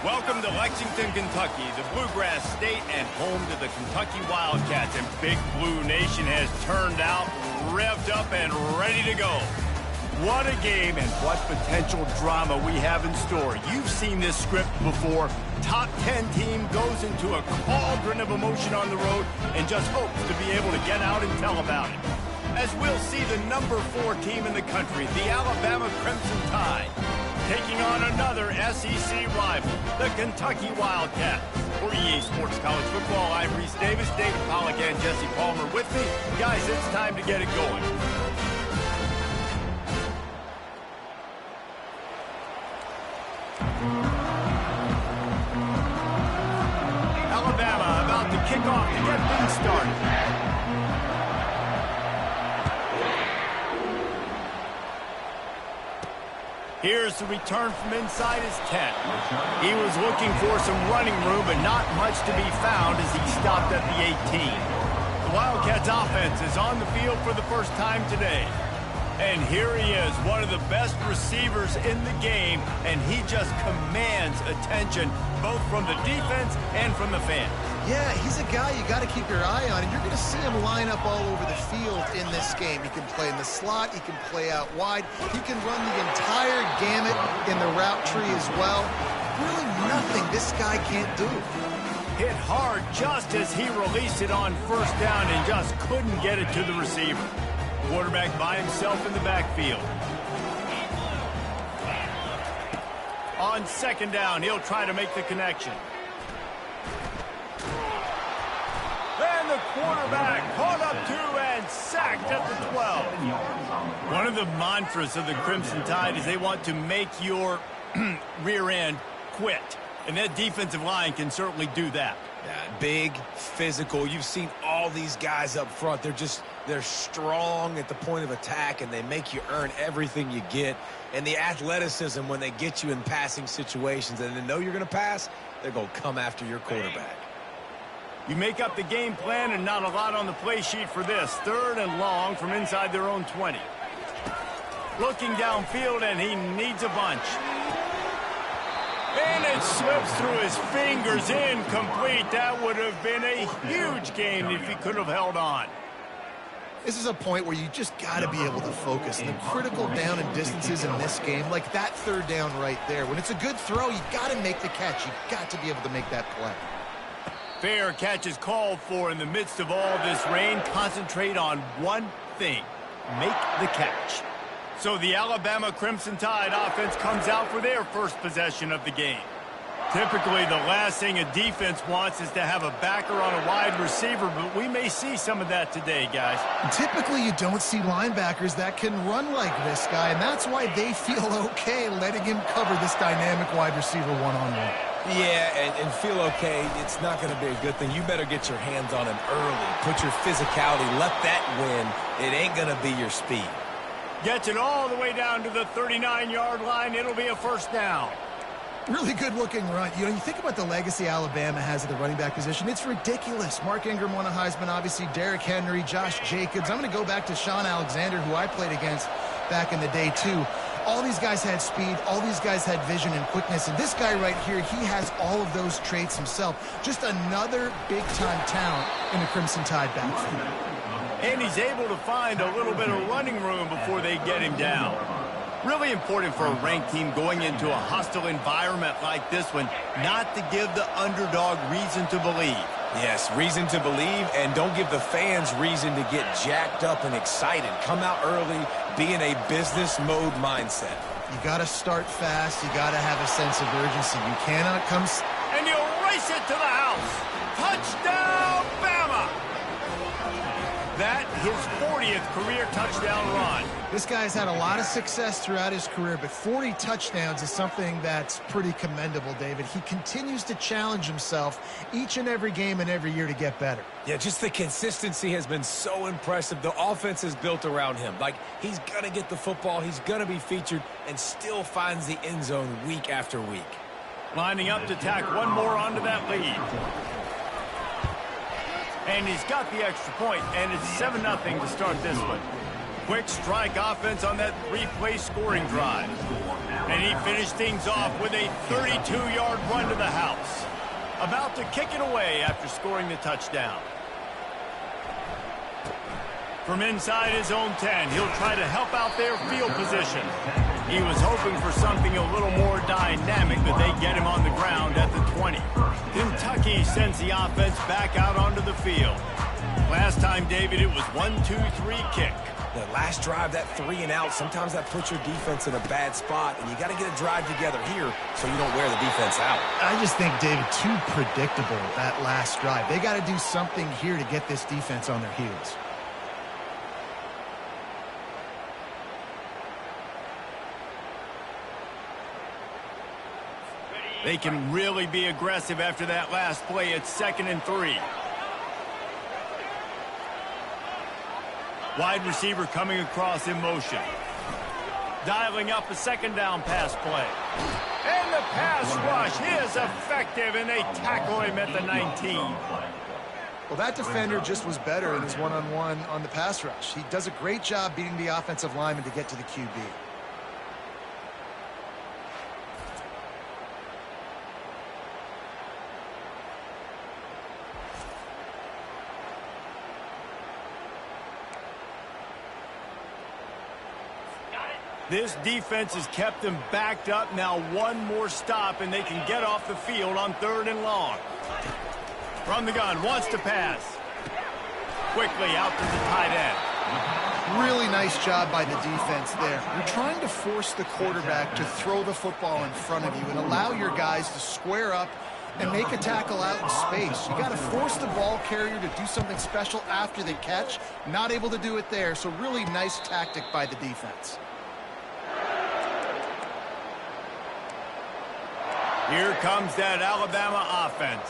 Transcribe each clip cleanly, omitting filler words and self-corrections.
Welcome to Lexington, Kentucky, the Bluegrass State and home to the Kentucky Wildcats. And Big Blue Nation has turned out, revved up, and ready to go. What a game and what potential drama we have in store. You've seen this script before. Top 10 team goes into a cauldron of emotion on the road and just hopes to be able to get out and tell about it. As we'll see the number 4 team in the country, the Alabama Crimson Tide, taking on another SEC rival, the Kentucky Wildcats. For EA Sports College Football, I'm Reese Davis, David Pollack, and Jesse Palmer with me. Guys, it's time to get it going. Alabama about to kick off to get things started. Here's the return from inside his tent. He was looking for some running room, but not much to be found as he stopped at the 18. The Wildcats offense is on the field for the first time today. And here he is, one of the best receivers in the game, and he just commands attention, both from the defense and from the fans. Yeah, he's a guy you got to keep your eye on, and you're going to see him line up all over the field in this game. He can play in the slot, he can play out wide, he can run the entire gamut in the route tree as well. Really nothing this guy can't do. Hit hard just as he released it on first down and just couldn't get it to the receiver. Quarterback by himself in the backfield. On second down, he'll try to make the connection. And the quarterback caught up to and sacked at the 12. One of the mantras of the Crimson Tide is they want to make your rear end quit. And that defensive line can certainly do that. Yeah, big, physical. You've seen all these guys up front. They're strong at the point of attack, and they make you earn everything you get. And the athleticism when they get you in passing situations and they know you're going to pass, they're going to come after your quarterback. You make up the game plan and not a lot on the play sheet for this. Third and long from inside their own 20. Looking downfield, and he needs a bunch. And it slips through his fingers, incomplete. That would have been a huge gain if he could have held on. This is a point where you just got to be able to focus. And the critical down and distances in this game, like that third down right there, when it's a good throw, you got to make the catch. You got to be able to make that play. Fair catch is called for in the midst of all this rain. Concentrate on one thing: make the catch. So the Alabama Crimson Tide offense comes out for their first possession of the game. Typically, the last thing a defense wants is to have a backer on a wide receiver, but we may see some of that today, guys. Typically, you don't see linebackers that can run like this guy, and that's why they feel okay letting him cover this dynamic wide receiver one-on-one. Yeah, and feel okay. It's not going to be a good thing. You better get your hands on him early. Put your physicality. Let that win. It ain't going to be your speed. Gets it all the way down to the 39-yard line. It'll be a first down. Really good-looking run. You know, you think about the legacy Alabama has at the running back position. It's ridiculous. Mark Ingram won a Heisman, obviously. Derrick Henry, Josh Jacobs. I'm going to go back to Sean Alexander, who I played against back in the day, too. All these guys had speed. All these guys had vision and quickness. And this guy right here, he has all of those traits himself. Just another big-time talent in the Crimson Tide backfield. And he's able to find a little bit of running room before they get him down. Really important for a ranked team going into a hostile environment like this one, not to give the underdog reason to believe. Yes, reason to believe, and don't give the fans reason to get jacked up and excited. Come out early, be in a business mode mindset. You got to start fast. You got to have a sense of urgency. You cannot come... And he'll race it to the house. Touchdown, Bama! That, his 40th career touchdown run. This guy's had a lot of success throughout his career, but 40 touchdowns is something that's pretty commendable, David. He continues to challenge himself each and every game and every year to get better. Yeah, just the consistency has been so impressive. The offense is built around him. Like, he's going to get the football, he's going to be featured, and still finds the end zone week after week. Lining up to tack one more onto that lead. And he's got the extra point, and it's 7-0 to start this one. Quick strike offense on that 3-play scoring drive. And he finished things off with a 32-yard run to the house. About to kick it away after scoring the touchdown. From inside his own 10, he'll try to help out their field position. He was hoping for something a little more dynamic, but they get him on the ground at the 20. Kentucky sends the offense back out onto the field. Last time, David, it was 1-2-3 kick. The last drive, that 3 and out, sometimes that puts your defense in a bad spot, and you got to get a drive together here so you don't wear the defense out. I just think, David, too predictable, that last drive. They got to do something here to get this defense on their heels. They can really be aggressive after that last play. It's 2nd and 3. Wide receiver coming across in motion. Dialing up a 2nd down pass play. And the pass rush is effective, and they tackle him at the 19. Well, that defender just was better in his one-on-one on the pass rush. He does a great job beating the offensive lineman to get to the QB. This defense has kept them backed up. Now one more stop, and they can get off the field on 3rd and long. From the gun, wants to pass. Quickly out to the tight end. Really nice job by the defense there. You're trying to force the quarterback to throw the football in front of you and allow your guys to square up and make a tackle out in space. You got to force the ball carrier to do something special after the catch. Not able to do it there, so really nice tactic by the defense. Here comes that Alabama offense.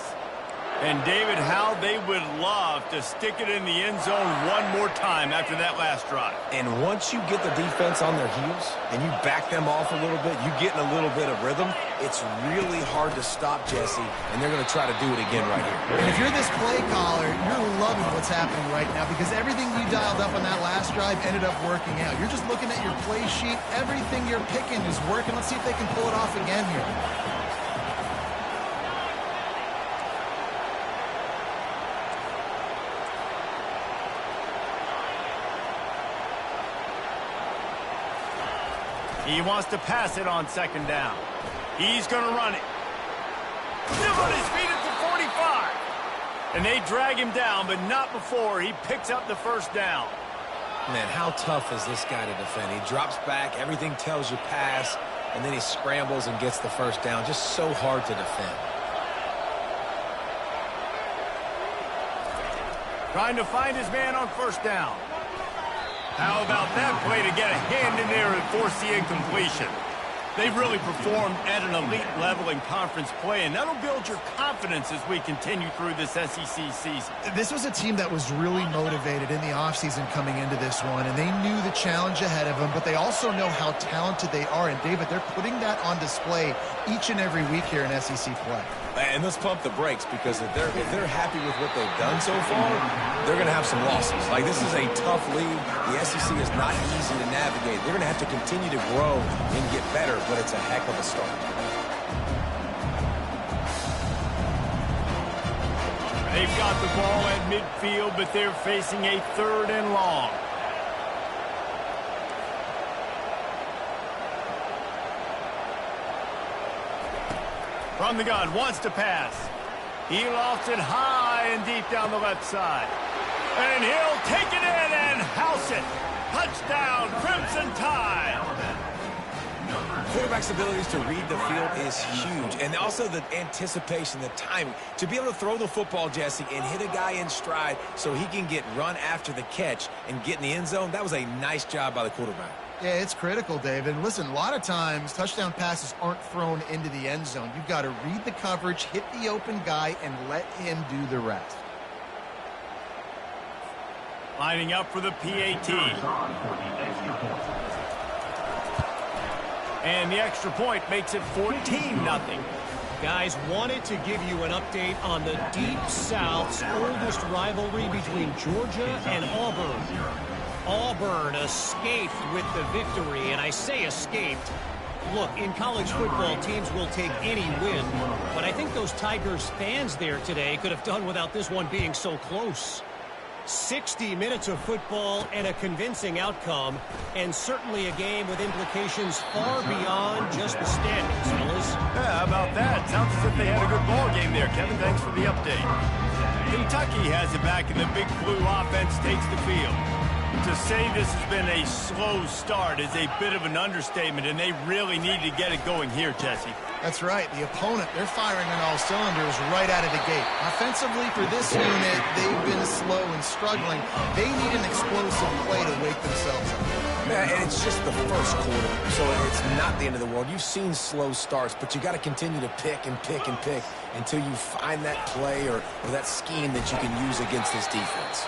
And, David, how they would love to stick it in the end zone one more time after that last drive. And once you get the defense on their heels and you back them off a little bit, you get in a little bit of rhythm, it's really hard to stop, Jesse, and they're going to try to do it again right here. And if you're this play caller, you're loving what's happening right now because everything you dialed up on that last drive ended up working out. You're just looking at your play sheet. Everything you're picking is working. Let's see if they can pull it off again here. He wants to pass it on 2nd down. He's going to run it. Still on his feet at the 45. And they drag him down, but not before he picks up the 1st down. Man, how tough is this guy to defend? He drops back, everything tells you pass, and then he scrambles and gets the 1st down. Just so hard to defend. Trying to find his man on 1st down. How about that play to get a hand in there and force the incompletion? They've really performed at an elite level in conference play, and that'll build your confidence as we continue through this SEC season. This was a team that was really motivated in the offseason coming into this one, and they knew the challenge ahead of them, but they also know how talented they are. And, David, they're putting that on display each and every week here in SEC play. And let's pump the brakes because if they're happy with what they've done so far, they're going to have some losses. Like, this is a tough league. The SEC is not easy to navigate. They're going to have to continue to grow and get better, but it's a heck of a start. They've got the ball at midfield, but they're facing a 3rd and long. From the gun, wants to pass. He lofts it high and deep down the left side. And he'll take it in and house it. Touchdown, Crimson Tide. Quarterback's abilities to read the field is huge. And also the anticipation, the timing. To be able to throw the football, Jesse, and hit a guy in stride so he can get run after the catch and get in the end zone, that was a nice job by the quarterback. Yeah, it's critical, David. And listen, a lot of times touchdown passes aren't thrown into the end zone. You've got to read the coverage, hit the open guy, and let him do the rest. Lining up for the PAT. And the extra point makes it 14-0. Guys, wanted to give you an update on the Deep South's oldest rivalry between Georgia and Auburn. Auburn escaped with the victory, and I say escaped Look, in college football, teams will take any win, but I think those Tigers fans there today could have done without this one being so close. 60 minutes of football and a convincing outcome, and certainly a game with implications far beyond just the standings, fellas. Yeah, how about that? Sounds as if they had a good ball game there. Kevin, thanks for the update. Kentucky has it back, and the Big Blue offense takes the field. To say this has been a slow start is a bit of an understatement, and they really need to get it going here, Jesse. That's right. The opponent, they're firing on all cylinders right out of the gate. Offensively, for this unit, they've been slow and struggling. They need an explosive play to wake themselves up. Yeah, and it's just the first quarter, so it's not the end of the world. You've seen slow starts, but you got to continue to pick and pick and pick until you find that play or that scheme that you can use against this defense.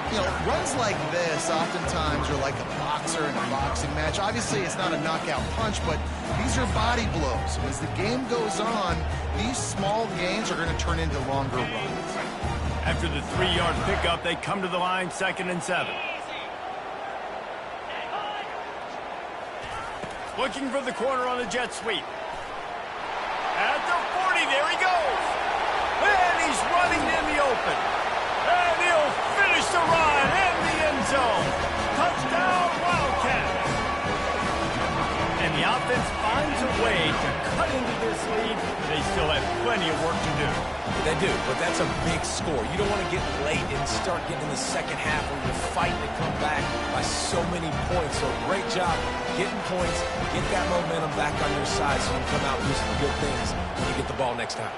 You know, runs like this oftentimes are like a boxer in a boxing match. Obviously, it's not a knockout punch, but these are body blows. And as the game goes on, these small gains are going to turn into longer runs. After the 3-yard pickup, they come to the line, 2nd and 7. Looking for the corner on the jet sweep. At the 40, there he goes. And he's running in the open. And he'll finish the run in the end zone. Touchdown, Wildcats. And the offense finds a way to cut into this lead, but they still have plenty of work to do. They do, but that's a big score. You don't want to get late and start getting in the second half where you're fighting to come back by so many points. So great job getting points, get that momentum back on your side so you can come out and do some good things when you get the ball next time.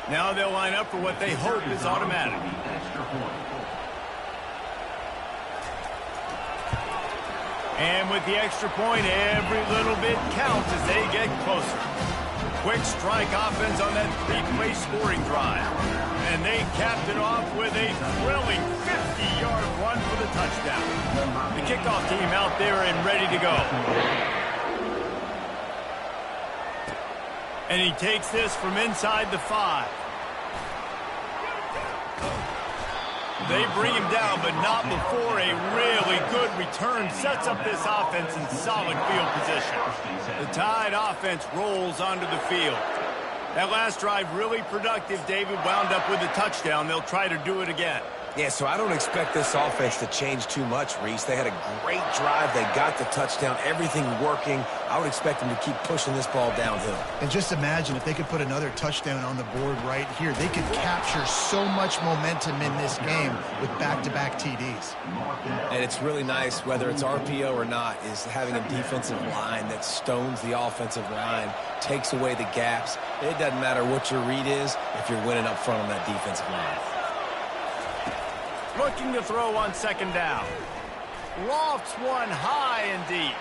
Now they'll line up for what they hope is automatic. And with the extra point, every little bit counts as they get closer. Quick strike offense on that 3-play scoring drive. And they capped it off with a thrilling 50-yard run for the touchdown. The kickoff team out there and ready to go. And he takes this from inside the 5. They bring him down, but not before a really good return sets up this offense in solid field position. The Tide offense rolls onto the field. That last drive really productive. David wound up with a touchdown. They'll try to do it again. Yeah, so I don't expect this offense to change too much, Reese. They had a great drive. They got the touchdown, everything working. I would expect them to keep pushing this ball downhill. And just imagine if they could put another touchdown on the board right here. They could capture so much momentum in this game with back-to-back TDs. And it's really nice, whether it's RPO or not, is having a defensive line that stones the offensive line, takes away the gaps. It doesn't matter what your read is if you're winning up front on that defensive line. Looking to throw on 2nd down. Lofts one high and deep.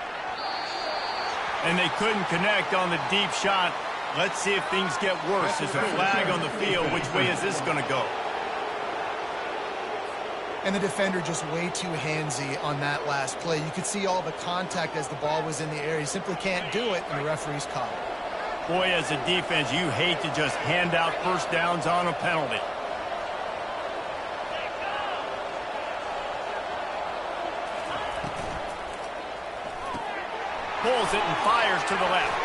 And they couldn't connect on the deep shot. Let's see if things get worse. There's a flag on the field. Which way is this going to go? And the defender just way too handsy on that last play. You could see all the contact as the ball was in the air. He simply can't do it, and the referee's caught it. Boy, as a defense, you hate to just hand out first downs on a penalty. Pulls it and fires to the left.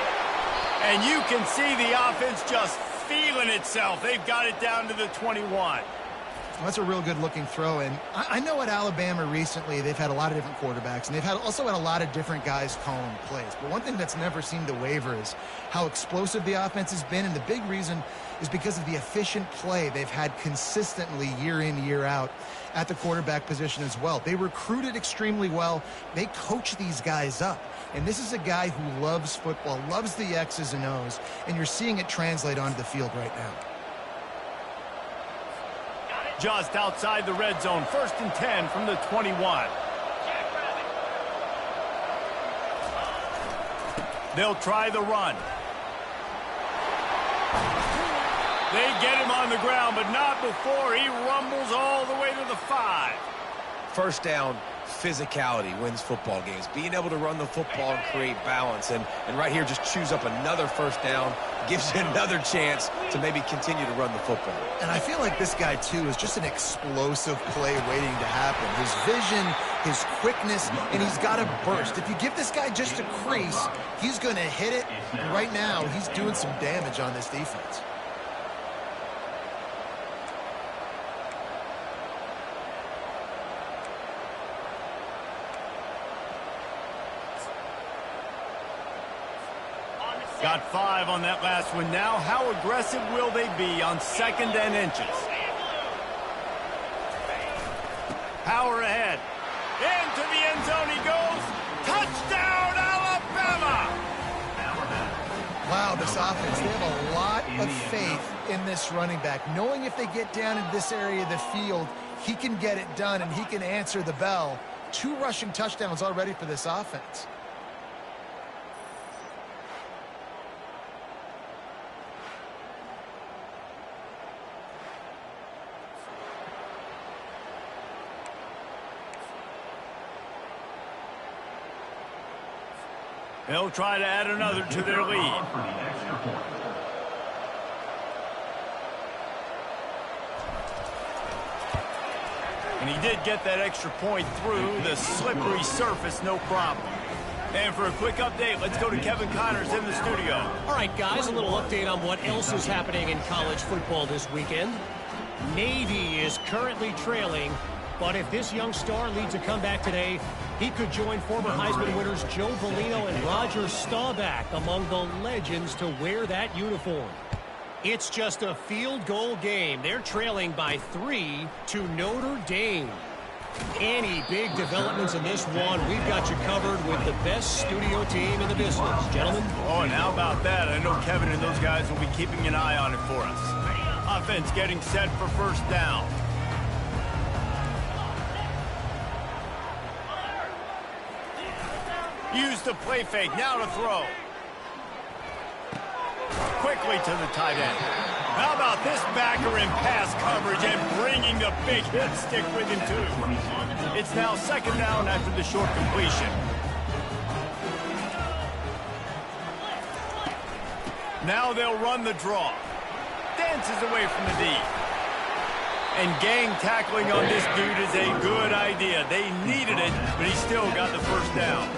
And you can see the offense just feeling itself. They've got it down to the 21. Well, that's a real good-looking throw. And I know at Alabama recently they've had a lot of different quarterbacks, and they've also had a lot of different guys calling plays. But one thing that's never seemed to waver is how explosive the offense has been, and the big reason is because of the efficient play they've had consistently year in, year out at the quarterback position as well. They recruited extremely well. They coach these guys up. And this is a guy who loves football, loves the X's and O's, and you're seeing it translate onto the field right now. Just outside the red zone, 1st and 10 from the 21. They'll try the run. They get him on the ground, but not before he rumbles all the way to the 5. First down, physicality wins football games. Being able to run the football and create balance. And right here, just choose up another first down. Gives you another chance to maybe continue to run the football. And I feel like this guy, too, is just an explosive play waiting to happen. His vision, his quickness, and he's got a burst. If you give this guy just a crease, he's going to hit it. And right now, he's doing some damage on this defense. Got 5 on that last one. Now, how aggressive will they be on 2nd and inches? Power ahead. Into the end zone he goes. Touchdown, Alabama! Wow, this offense, they have a lot of faith in this running back. Knowing if they get down in this area of the field, he can get it done and he can answer the bell. 2 rushing touchdowns already for this offense. They'll try to add another to their lead. And he did get that extra point through the slippery surface, no problem. And for a quick update, let's go to Kevin Connors in the studio. All right, guys, a little update on what else is happening in college football this weekend. Navy is currently trailing, but if this young star leads a comeback today, he could join former Heisman winners Joe Bellino and Roger Staubach among the legends to wear that uniform. It's just a field goal game. They're trailing by 3 to Notre Dame. Any big developments in this one, we've got you covered with the best studio team in the business. Gentlemen? Oh, and how about that? I know Kevin and those guys will be keeping an eye on it for us. Offense getting set for first down. Use the play fake, now to throw. Quickly to the tight end. How about this backer in pass coverage and bringing the big hit stick with him too. It's now 2nd down after the short completion. Now they'll run the draw. Dances away from the D. And gang tackling on this dude is a good idea. They needed it, but he still got the first down.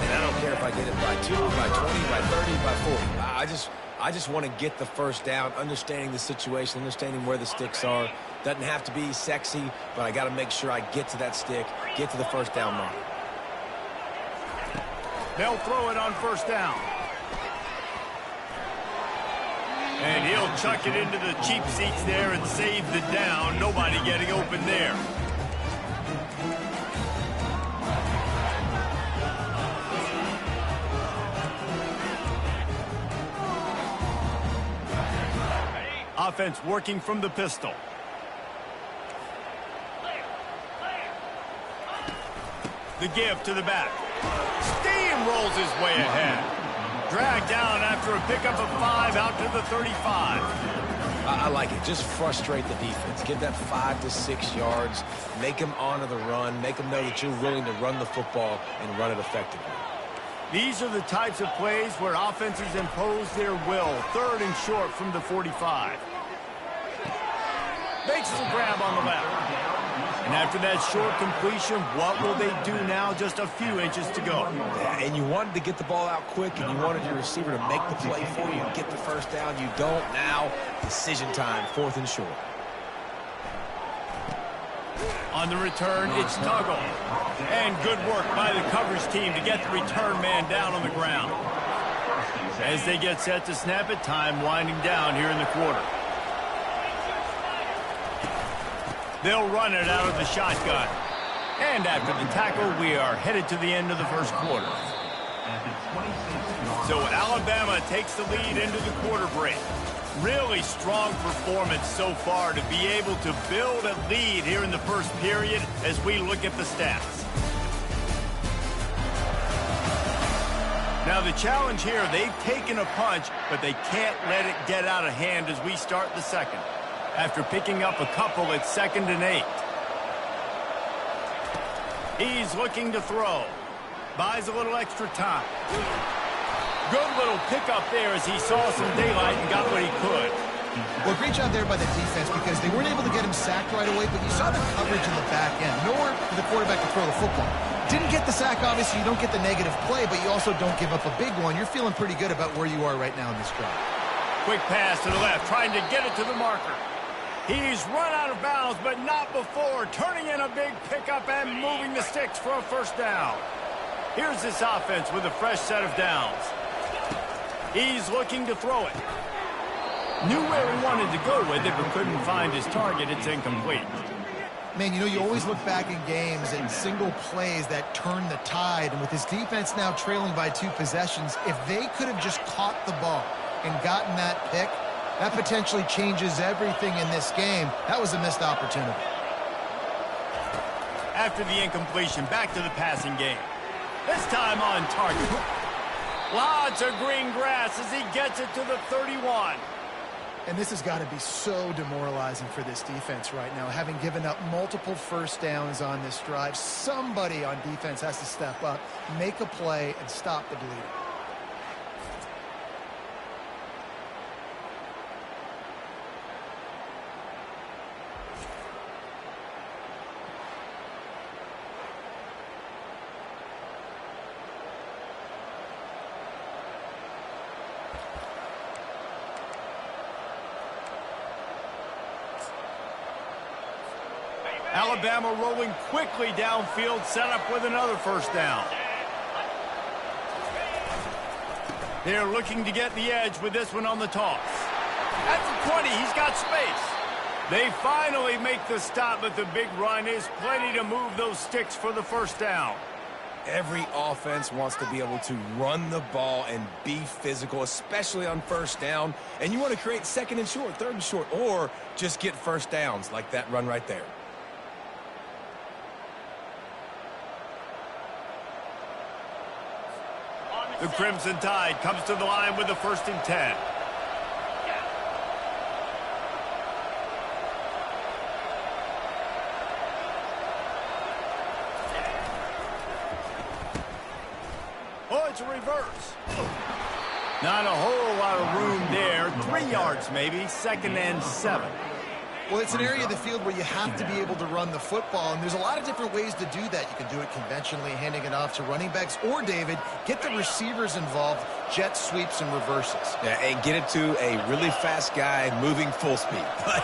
And I don't care if I get it by 2, by 20, by 30, by 40. I just want to get the first down, understanding the situation, understanding where the sticks are. Doesn't have to be sexy, but I got to make sure I get to that stick, get to the first down mark. They'll throw it on first down. And he'll chuck it into the cheap seats there and save the down. Nobody getting open there. Offense working from the pistol. The give to the back. Steamrolls his way ahead. Dragged down after a pickup of 5 out to the 35. I like it. Just frustrate the defense. Give that 5 to 6 yards. Make them honor the run. Make them know that you're willing to run the football and run it effectively. These are the types of plays where offenses impose their will. 3rd and short from the 45. Makes the grab on the left. And after that short completion, what will they do now? Just a few inches to go. Yeah, and you wanted to get the ball out quick, and you wanted your receiver to make the play for you and get the first down. You don't now. Decision time, 4th and short. On the return, it's Tuggle. And good work by the coverage team to get the return man down on the ground. As they get set to snap it, time winding down here in the quarter. They'll run it out of the shotgun. And after the tackle, we are headed to the end of the first quarter. So Alabama takes the lead into the quarter break. Really strong performance so far to be able to build a lead here in the first period as we look at the stats. Now the challenge here, they've taken a punch, but they can't let it get out of hand as we start the second. After picking up a couple, it's 2nd and 8. He's looking to throw. Buys a little extra time. Good little pickup there as he saw some daylight and got what he could. Well, great job there by the defense because they weren't able to get him sacked right away, but you saw the coverage in the back end. Nowhere for the quarterback to throw the football. Didn't get the sack, obviously. You don't get the negative play, but you also don't give up a big one. You're feeling pretty good about where you are right now in this drive. Quick pass to the left, trying to get it to the marker. He's run out of bounds, but not before. Turning in a big pickup and moving the sticks for a first down. Here's this offense with a fresh set of downs. He's looking to throw it. Knew where he wanted to go with it, but couldn't find his target. It's incomplete. Man, you know, you always look back in games at single plays that turn the tide. And with his defense now trailing by 2 possessions, if they could have just caught the ball and gotten that pick, that potentially changes everything in this game. That was a missed opportunity. After the incompletion, back to the passing game. This time on target. Lots of green grass as he gets it to the 31. And this has got to be so demoralizing for this defense right now, having given up multiple first downs on this drive. Somebody on defense has to step up, make a play, and stop the bleeding. Alabama rolling quickly downfield, set up with another first down. They're looking to get the edge with this one on the toss. At the 20, he's got space. They finally make the stop, but the big run is plenty to move those sticks for the first down. Every offense wants to be able to run the ball and be physical, especially on first down. And you want to create second and short, third and short, or just get first downs like that run right there. The Crimson Tide comes to the line with the 1st and 10. Oh, it's a reverse. Not a whole lot of room there. 3 yards maybe, 2nd and 7. Well, it's an area of the field where you have to be able to run the football, and there's a lot of different ways to do that. You can do it conventionally, handing it off to running backs, or, David, get the receivers involved, jet sweeps and reverses. Yeah, and get it to a really fast guy moving full speed.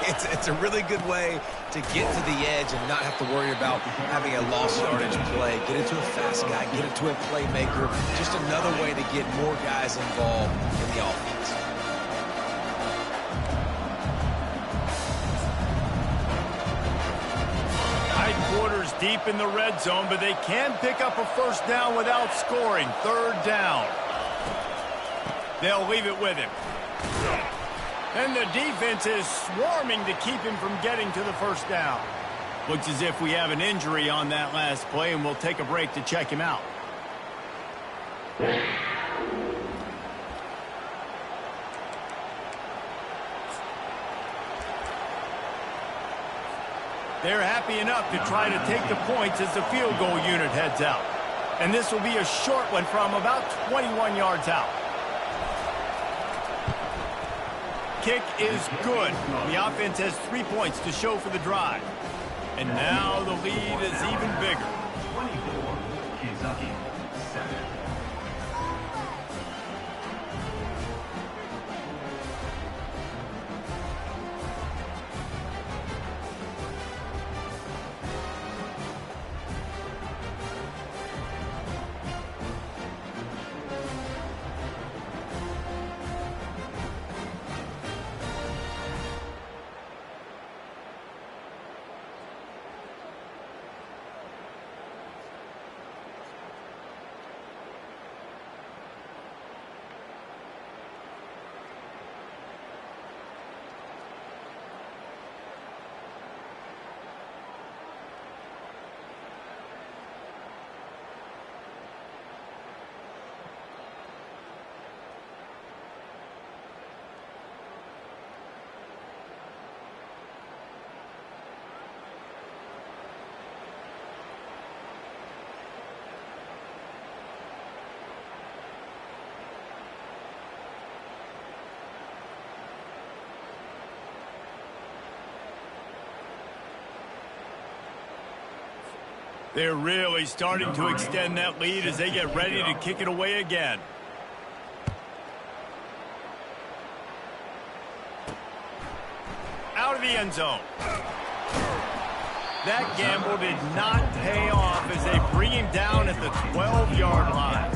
It's a really good way to get to the edge and not have to worry about having a lost yardage play. Get it to a fast guy, get it to a playmaker. Just another way to get more guys involved in the offense. Quarters deep in the red zone, but they can pick up a first down without scoring. 3rd down. They'll leave it with him. And the defense is swarming to keep him from getting to the first down. Looks as if we have an injury on that last play, and we'll take a break to check him out. They're happy enough to try to take the points as the field goal unit heads out. And this will be a short one from about 21 yards out. Kick is good. The offense has 3 points to show for the drive. And now the lead is even bigger. 24, Kentucky, 7. They're really starting to extend that lead as they get ready to kick it away again. Out of the end zone. That gamble did not pay off as they bring him down at the 12-yard line.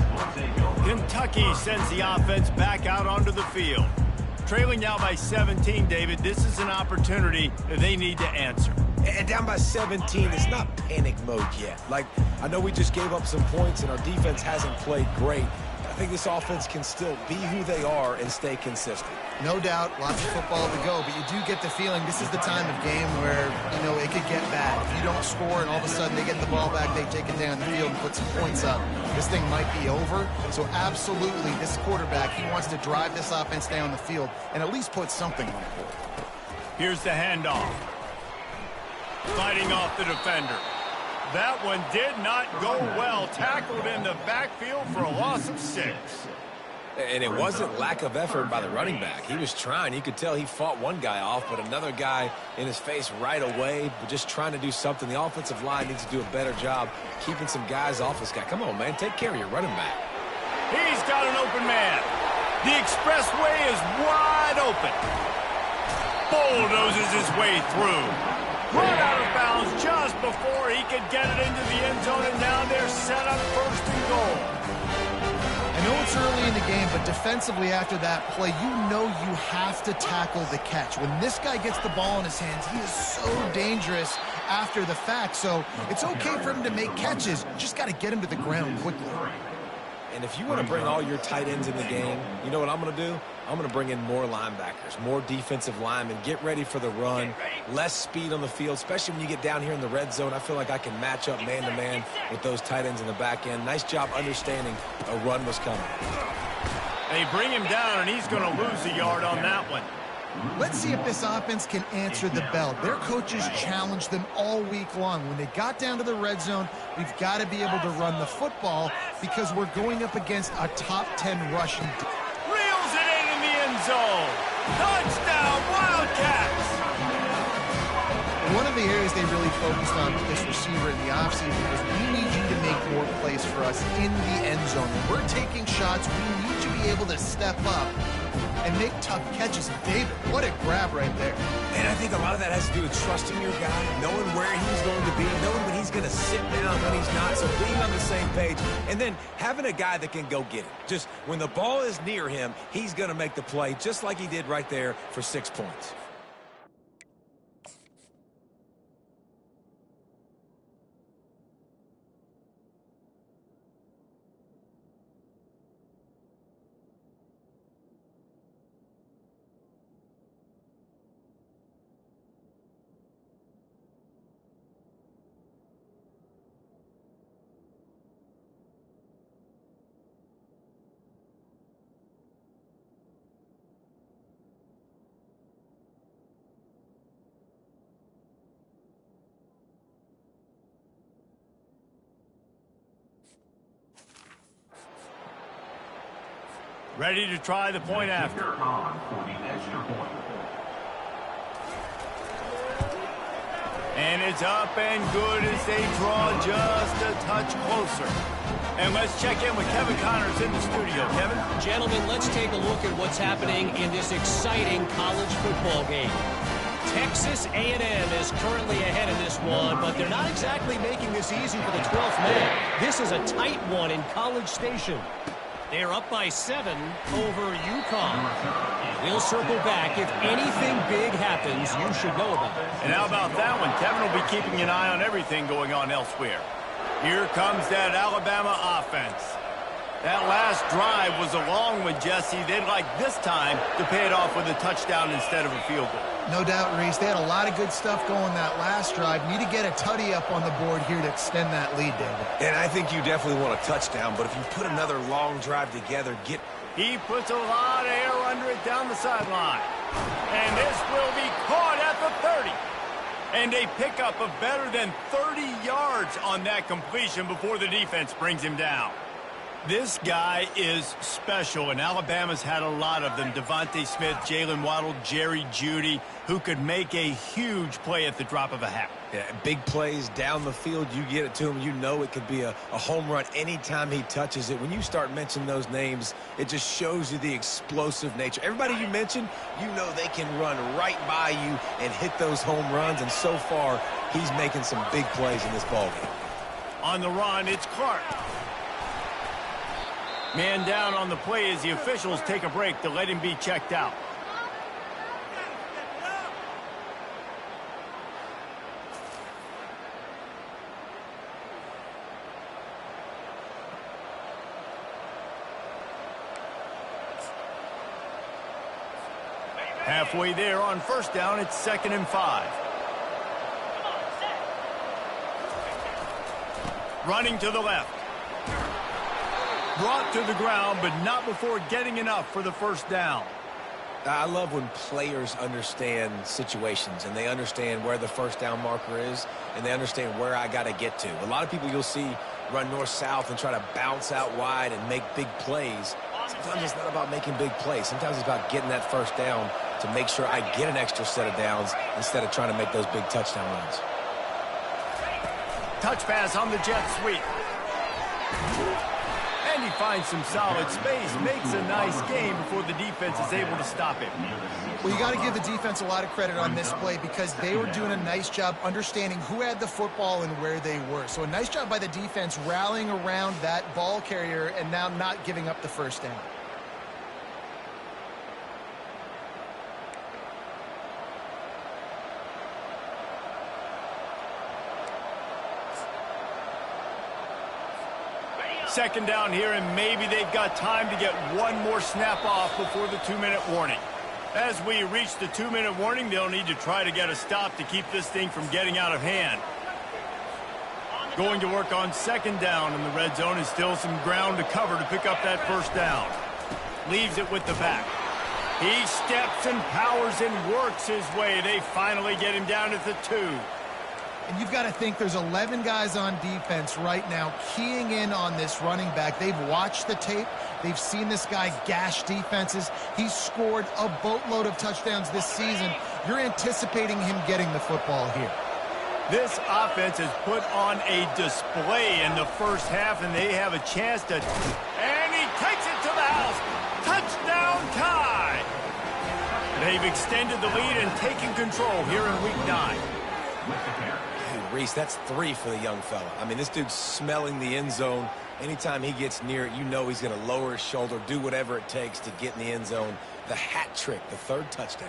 Kentucky sends the offense back out onto the field. Trailing now by 17, David, this is an opportunity that they need to answer. And down by 17, it's not panic mode yet. Like, I know we just gave up some points and our defense hasn't played great. I think this offense can still be who they are and stay consistent. No doubt, lots of football to go, but you do get the feeling this is the time of game where, you know, it could get bad. If you don't score and all of a sudden they get the ball back, they take it down the field and put some points up, this thing might be over. So absolutely, this quarterback, he wants to drive this offense down the field and at least put something on the board. Here's the handoff. Fighting off the defender. That one did not go well. Tackled in the backfield for a loss of 6. And it wasn't lack of effort by the running back. He was trying. You could tell he fought one guy off, but another guy in his face right away, but just trying to do something. The offensive line needs to do a better job keeping some guys off this guy. Come on, man. Take care of your running back. He's got an open man. The expressway is wide open. Bulldozes his way through. Run out of bounds just before he could get it into the end zone, and now they're set up 1st and goal. I know it's early in the game, but defensively after that play, you know you have to tackle the catch. When this guy gets the ball in his hands, he is so dangerous after the fact. So it's okay for him to make catches. You just got to get him to the ground quickly. And if you want to bring all your tight ends in the game, you know what I'm going to do? I'm going to bring in more linebackers, more defensive linemen, get ready for the run, less speed on the field, especially when you get down here in the red zone. I feel like I can match up man-to-man with those tight ends in the back end. Nice job understanding a run was coming. They bring him down, and he's going to lose a yard on that one. Let's see if this offense can answer the bell. Their coaches challenged them all week long. When they got down to the red zone, we've got to be able to run the football because we're going up against a top 10 rushing. Reels it in the end zone. Touchdown, Wildcats! One of the areas they really focused on with this receiver in the offseason was we need you to make more plays for us in the end zone. When we're taking shots, we need you to be able to step up and make tough catches. David, what a grab right there. And I think a lot of that has to do with trusting your guy, knowing where he's going to be, knowing when he's going to sit down, when he's not, so being on the same page, and then having a guy that can go get it. Just when the ball is near him, he's going to make the play, just like he did right there for 6 points. Ready to try the point after. And it's up and good as they draw just a touch closer. And let's check in with Kevin Connors in the studio. Kevin? Gentlemen, let's take a look at what's happening in this exciting college football game. Texas A&M is currently ahead in this one, but they're not exactly making this easy for the 12th man. This is a tight one in College Station. They're up by 7 over UConn. We'll circle back. If anything big happens, you should know about it. And how about that one? Kevin will be keeping an eye on everything going on elsewhere. Here comes that Alabama offense. That last drive was a long one, Jesse. They'd like this time to pay it off with a touchdown instead of a field goal. No doubt, Reese. They had a lot of good stuff going that last drive. Need to get a tutty up on the board here to extend that lead, David. And I think you definitely want a touchdown, but if you put another long drive together, He puts a lot of air under it down the sideline. And this will be caught at the 30. And a pickup of better than 30 yards on that completion before the defense brings him down. This guy is special, and Alabama's had a lot of them. Devontae Smith, Jalen Waddle, Jerry Jeudy, who could make a huge play at the drop of a hat. Yeah, big plays down the field, you get it to him. You know it could be a home run anytime he touches it. When you start mentioning those names, it just shows you the explosive nature. Everybody you mentioned, you know they can run right by you and hit those home runs, and so far, he's making some big plays in this ballgame. On the run, it's Clark. Man down on the play as the officials take a break to let him be checked out. Halfway there on first down, it's 2nd and 5. Running to the left. Brought to the ground, but not before getting enough for the first down. I love when players understand situations and they understand where the first down marker is and they understand where I got to get to. A lot of people you'll see run north-south and try to bounce out wide and make big plays. Sometimes it's not about making big plays. Sometimes it's about getting that first down to make sure I get an extra set of downs instead of trying to make those big touchdown runs. Touch pass on the jet sweep. And he finds some solid space, makes a nice game before the defense is able to stop him. Well, you got to give the defense a lot of credit on this play because they were doing a nice job understanding who had the football and where they were. So a nice job by the defense rallying around that ball carrier and now not giving up the first down. Second down here, and maybe they've got time to get one more snap off before the 2-minute warning. As we reach the 2-minute warning, they'll need to try to get a stop to keep this thing from getting out of hand. Going to work on second down, and the red zone is still some ground to cover to pick up that first down. Leaves it with the back. He steps and powers and works his way. They finally get him down at the 2. And you've got to think there's 11 guys on defense right now keying in on this running back. They've watched the tape. They've seen this guy gash defenses. He's scored a boatload of touchdowns this season. You're anticipating him getting the football here. This offense has put on a display in the first half, and they have a chance to... And he takes it to the house. Touchdown tie. They've extended the lead and taken control here in Week 9. Reese, that's 3 for the young fella. I mean, this dude's smelling the end zone. Anytime he gets near it, you know he's going to lower his shoulder, do whatever it takes to get in the end zone. The hat trick, the 3rd touchdown.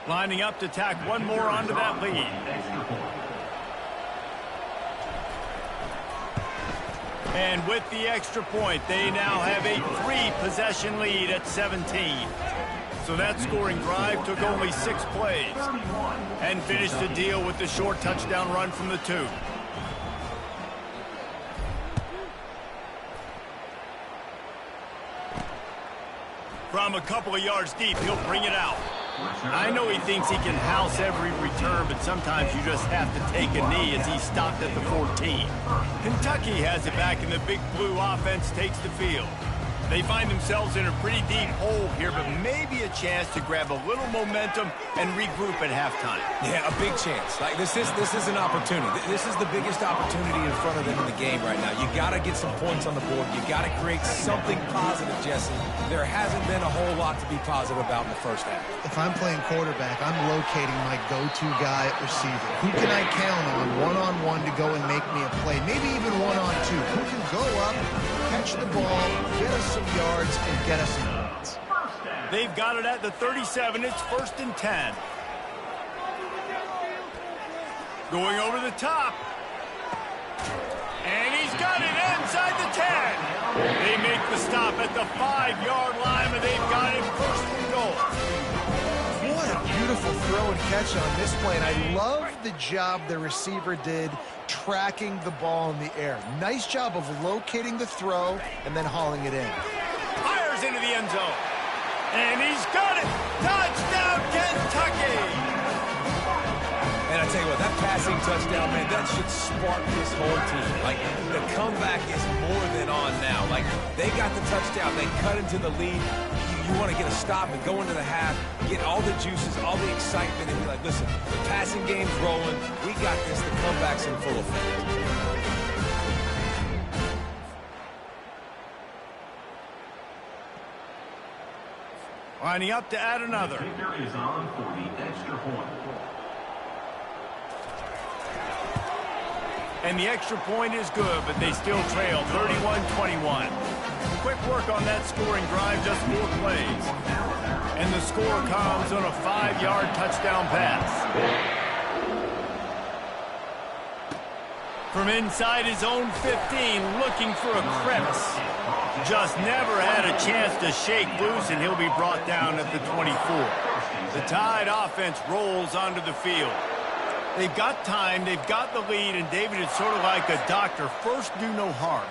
Lining up to tack one more onto that lead. And with the extra point, they now have a 3-possession lead at 17. So that scoring drive took only 6 plays and finished the deal with the short touchdown run from the 2. From a couple of yards deep, he'll bring it out. I know he thinks he can house every return, but sometimes you just have to take a knee as he stopped at the 14. Kentucky has it back, and the Big Blue offense takes the field. They find themselves in a pretty deep hole here, but maybe a chance to grab a little momentum and regroup at halftime. Yeah, a big chance. Like this is an opportunity. This is the biggest opportunity in front of them in the game right now. You got to get some points on the board. You got to create something positive, Jesse. There hasn't been a whole lot to be positive about in the first half. If I'm playing quarterback, I'm locating my go-to guy at receiver. Who can I count on one-on-one to go and make me a play? Maybe even one-on-two. Who can go up, catch the ball, get us some yards, and get us some points. They've got it at the 37. It's 1st and 10. Going over the top. And he's got it inside the 10. They make the stop at the 5-yard line, and they've got it 1st and goal. What a beautiful throw and catch on this play. And I love the job the receiver did tracking the ball in the air. Nice job of locating the throw and then hauling it in. Fires into the end zone. And he's got it. Touchdown, Kentucky. And I tell you what, that passing touchdown, man, that should spark this whole team. Like, the comeback is more than on now. Like, they got the touchdown. They cut into the lead. You want to get a stop and go into the half, get all the juices, all the excitement, and be like, listen, the passing game's rolling. We got this. The comeback's in full effect. Lining up to add another. The kicker is on for the extra point. And the extra point is good, but they still trail 31-21. Quick work on that scoring drive, just 4 plays. And the score comes on a 5-yard touchdown pass. From inside his own 15, looking for a crevice. Just never had a chance to shake loose, and he'll be brought down at the 24. The Tide offense rolls onto the field. They've got time, they've got the lead, and David is sort of like a doctor. First, do no harm.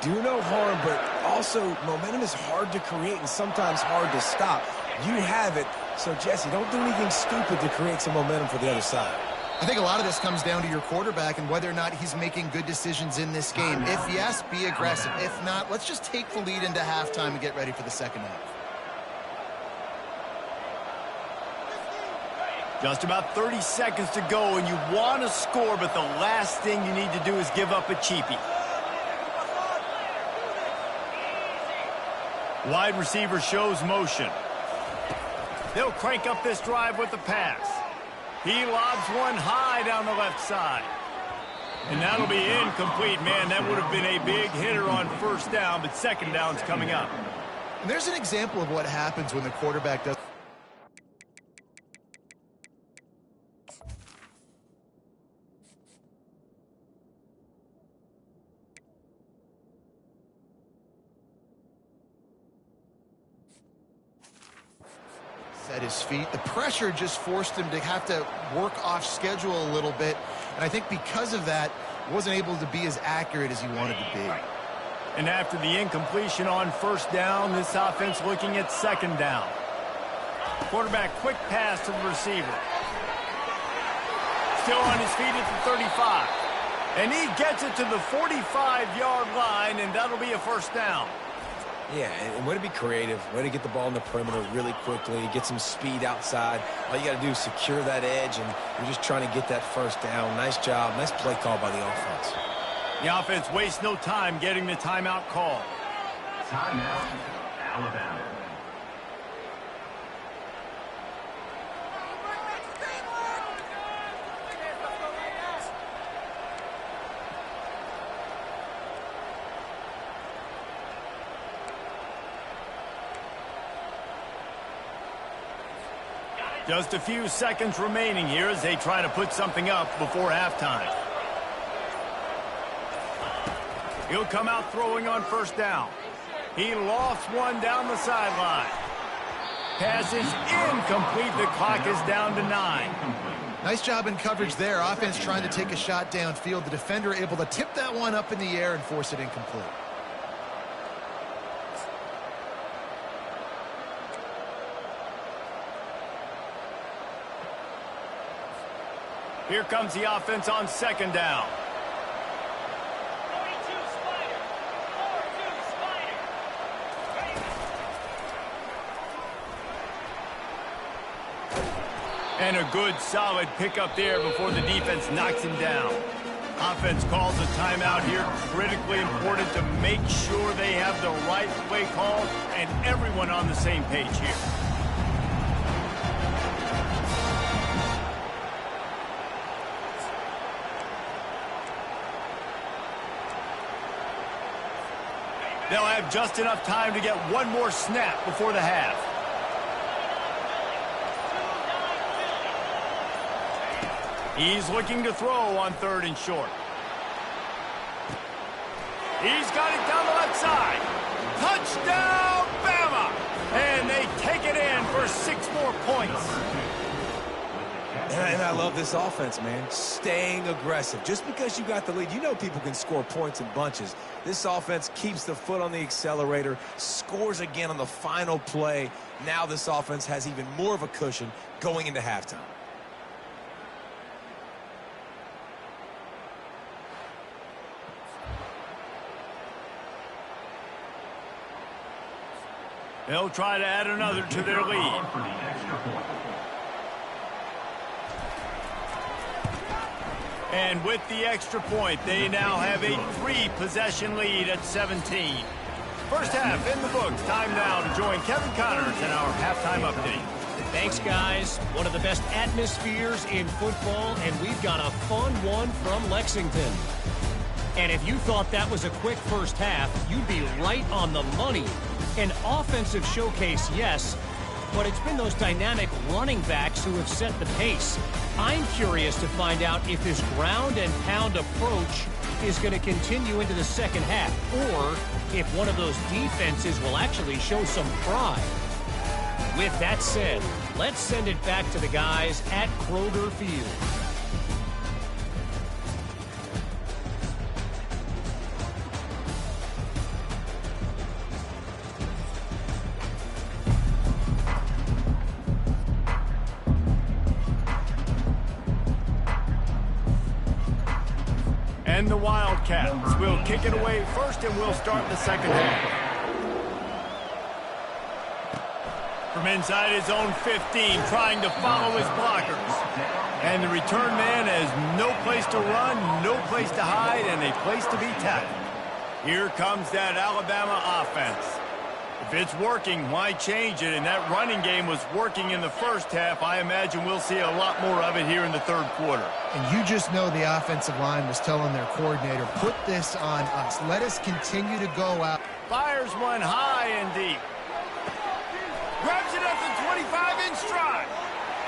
Do no harm, but also momentum is hard to create and sometimes hard to stop. You have it, so Jesse, don't do anything stupid to create some momentum for the other side. I think a lot of this comes down to your quarterback and whether or not he's making good decisions in this game. If yes, be aggressive. If not, let's just take the lead into halftime and get ready for the second half. Just about 30 seconds to go, and you want to score, but the last thing you need to do is give up a cheapie. Wide receiver shows motion. They'll crank up this drive with the pass. He lobs one high down the left side. And that'll be incomplete. Man, that would have been a big hitter on first down, but second down's coming up. And there's an example of what happens when the quarterback does. At his feet. The pressure just forced him to have to work off schedule a little bit, and I think because of that, wasn't able to be as accurate as he wanted to be. And after the incompletion on first down, this offense looking at second down. Quarterback quick pass to the receiver. Still on his feet at the 35. And he gets it to the 45-yard line, and that'll be a first down. Yeah, and way to be creative, way to get the ball in the perimeter really quickly, get some speed outside. All you got to do is secure that edge, and you're just trying to get that first down. Nice job, nice play call by the offense. The offense wastes no time getting the timeout call. Timeout, Alabama. Just a few seconds remaining here as they try to put something up before halftime. He'll come out throwing on first down. He lost one down the sideline. Pass is incomplete. The clock is down to 9. Nice job in coverage there. Offense trying to take a shot downfield. The defender able to tip that one up in the air and force it incomplete. Here comes the offense on second down. And a good solid pickup there before the defense knocks him down. Offense calls a timeout here. Critically important to make sure they have the right play call and everyone on the same page here. They'll have just enough time to get one more snap before the half. He's looking to throw on third and short. He's got it down the left side. Touchdown, Bama! And they take it in for 6 more points. And I love this offense, man. Staying aggressive. Just because you got the lead, you know people can score points in bunches. This offense keeps the foot on the accelerator, scores again on the final play. Now this offense has even more of a cushion going into halftime. They'll try to add another to their lead. For the extra point. And with the extra point, they now have a 3-possession lead at 17. First half in the books. Time now to join Kevin Connors in our halftime update. Thanks, guys. One of the best atmospheres in football, and we've got a fun one from Lexington. And if you thought that was a quick first half, you'd be right on the money. An offensive showcase, yes, but it's been those dynamic running backs who have set the pace. I'm curious to find out if this ground and pound approach is going to continue into the second half, or if one of those defenses will actually show some pride. With that said, let's send it back to the guys at Kroger Field. And the Wildcats will kick it away first, and we'll start the second half. From inside his own 15, trying to follow his blockers. And the return man has no place to run, no place to hide, and a place to be tackled. Here comes that Alabama offense. If it's working, why change it? And that running game was working in the first half. I imagine we'll see a lot more of it here in the third quarter. And you just know the offensive line was telling their coordinator, put this on us. Let us continue to go out. Fires one high and deep. Grabs it at the 25-inch stride.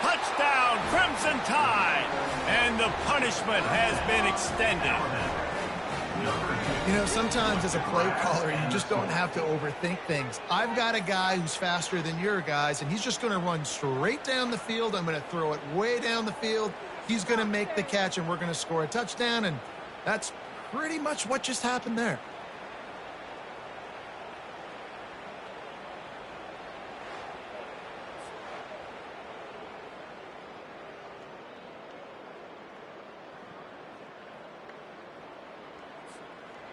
Touchdown, Crimson Tide. And the punishment has been extended. You know, sometimes as a play caller, you just don't have to overthink things. I've got a guy who's faster than your guys, and he's just going to run straight down the field. I'm going to throw it way down the field. He's going to make the catch, and we're going to score a touchdown, and that's pretty much what just happened there.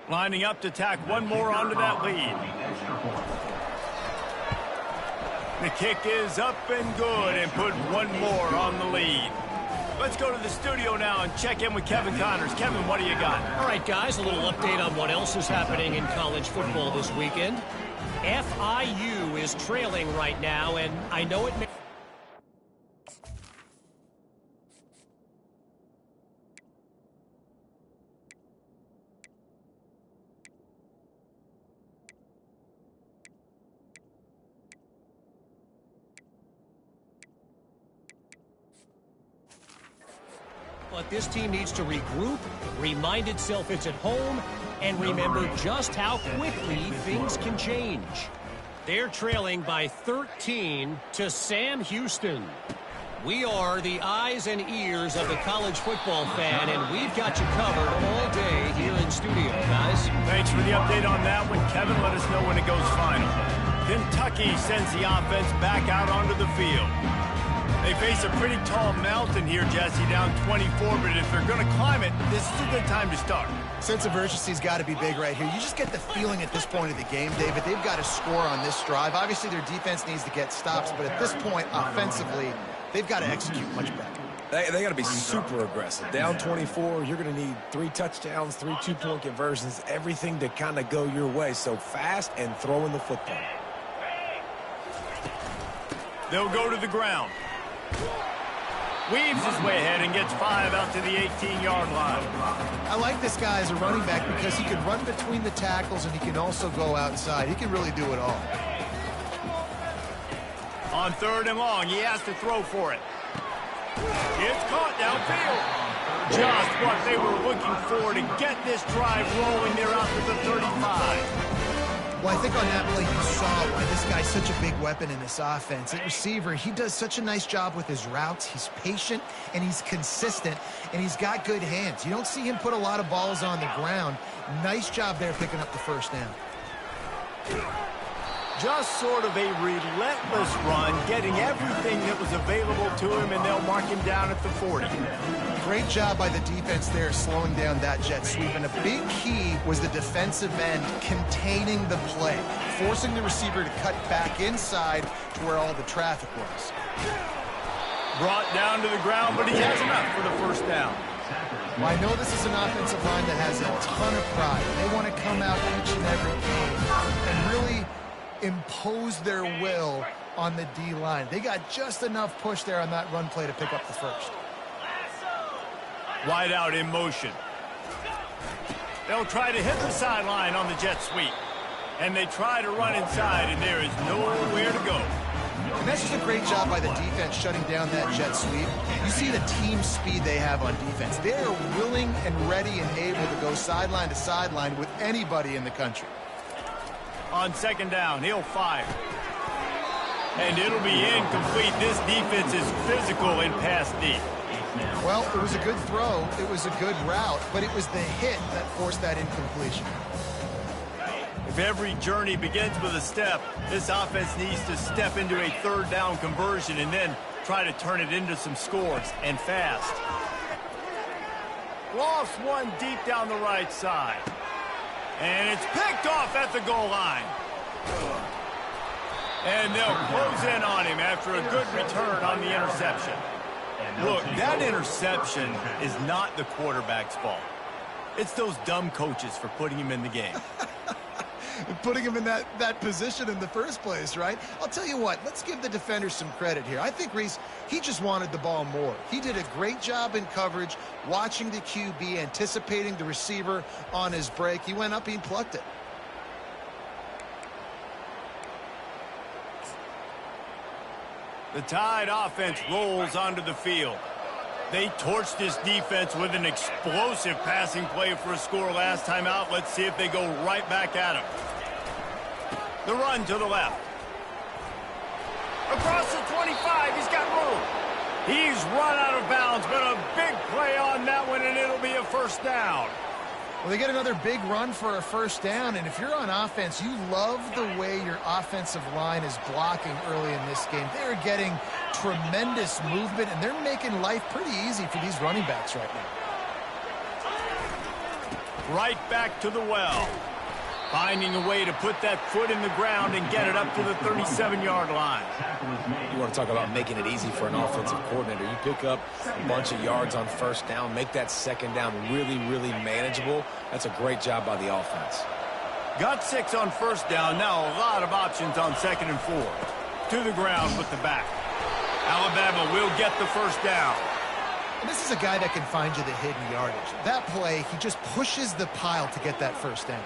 Lining up to tack one more onto that lead. The kick is up and good, and put one more on the lead. Let's go to the studio now and check in with Kevin Connors. Kevin, what do you got? All right, guys, a little update on what else is happening in college football this weekend. FIU is trailing right now, and I know it may... But this team needs to regroup, remind itself it's at home, and remember just how quickly things can change. They're trailing by 13 to Sam Houston. We are the eyes and ears of the college football fan, and we've got you covered all day here in studio, guys. Thanks for the update on that one, Kevin. Let us know when it goes final. Kentucky sends the offense back out onto the field. They face a pretty tall mountain here, Jesse, down 24, but if they're going to climb it, this is a good time to start. Sense of urgency's got to be big right here. You just get the feeling at this point of the game, David, they've got to score on this drive. Obviously, their defense needs to get stops, but at this point, offensively, they've got to execute much better. They got to be super aggressive. Down 24, you're going to need 3 touchdowns, 3 two-point conversions, everything to kind of go your way. So fast and throwing the football. They'll go to the ground. Weaves his way ahead and gets 5 out to the 18-yard line. I like this guy as a running back because he can run between the tackles and he can also go outside. He can really do it all. On 3rd and long, he has to throw for it. It's caught downfield. Just what they were looking for to get this drive rolling. They're out to the 35. Well, I think on that play you saw why this guy's such a big weapon in this offense. At receiver, he does such a nice job with his routes. He's patient, and he's consistent, and he's got good hands. You don't see him put a lot of balls on the ground. Nice job there picking up the first down. Just sort of a relentless run, getting everything that was available to him, and they'll mark him down at the 40. Great job by the defense there, slowing down that jet sweep. And a big key was the defensive end containing the play, forcing the receiver to cut back inside to where all the traffic was. Brought down to the ground, but he has enough for the first down. Well, I know this is an offensive line that has a ton of pride. They want to come out each and every game and really impose their will on the D-line. They got just enough push there on that run play to pick up the first. Wide out in motion. They'll try to hit the sideline on the jet sweep. And they try to run inside, and there is nowhere to go. And that's just a great job by the defense shutting down that jet sweep. You see the team speed they have on defense. They are willing and ready and able to go sideline to sideline with anybody in the country. On second down, he'll fire. And it'll be incomplete. This defense is physical in pass deep. Well, it was a good throw. It was a good route, but it was the hit that forced that incompletion. If every journey begins with a step, this offense needs to step into a third down conversion and then try to turn it into some scores, and fast. Lost one deep down the right side. And it's picked off at the goal line. And they'll close in on him after a good return on the interception. Look, that interception is not the quarterback's fault. It's those dumb coaches for putting him in the game. Putting him in that position in the first place, right? I'll tell you what, let's give the defender some credit here. I think Reese, he just wanted the ball more. He did a great job in coverage, watching the QB, anticipating the receiver on his break. He went up and plucked it. The Tide offense rolls onto the field. They torched this defense with an explosive passing play for a score last time out. Let's see if they go right back at him. The run to the left. Across the 25, he's got room. He's run out of bounds, but a big play on that one, and it'll be a first down. Well, they get another big run for a first down, and if you're on offense, you love the way your offensive line is blocking early in this game. They're getting tremendous movement, and they're making life pretty easy for these running backs right now. Right back to the well. Finding a way to put that foot in the ground and get it up to the 37-yard line. You want to talk about making it easy for an offensive coordinator. You pick up a bunch of yards on first down, make that second down really, really manageable. That's a great job by the offense. Got 6 on first down. Now a lot of options on second and 4. To the ground with the back. Alabama will get the first down. And this is a guy that can find you the hidden yardage. That play, he just pushes the pile to get that first down.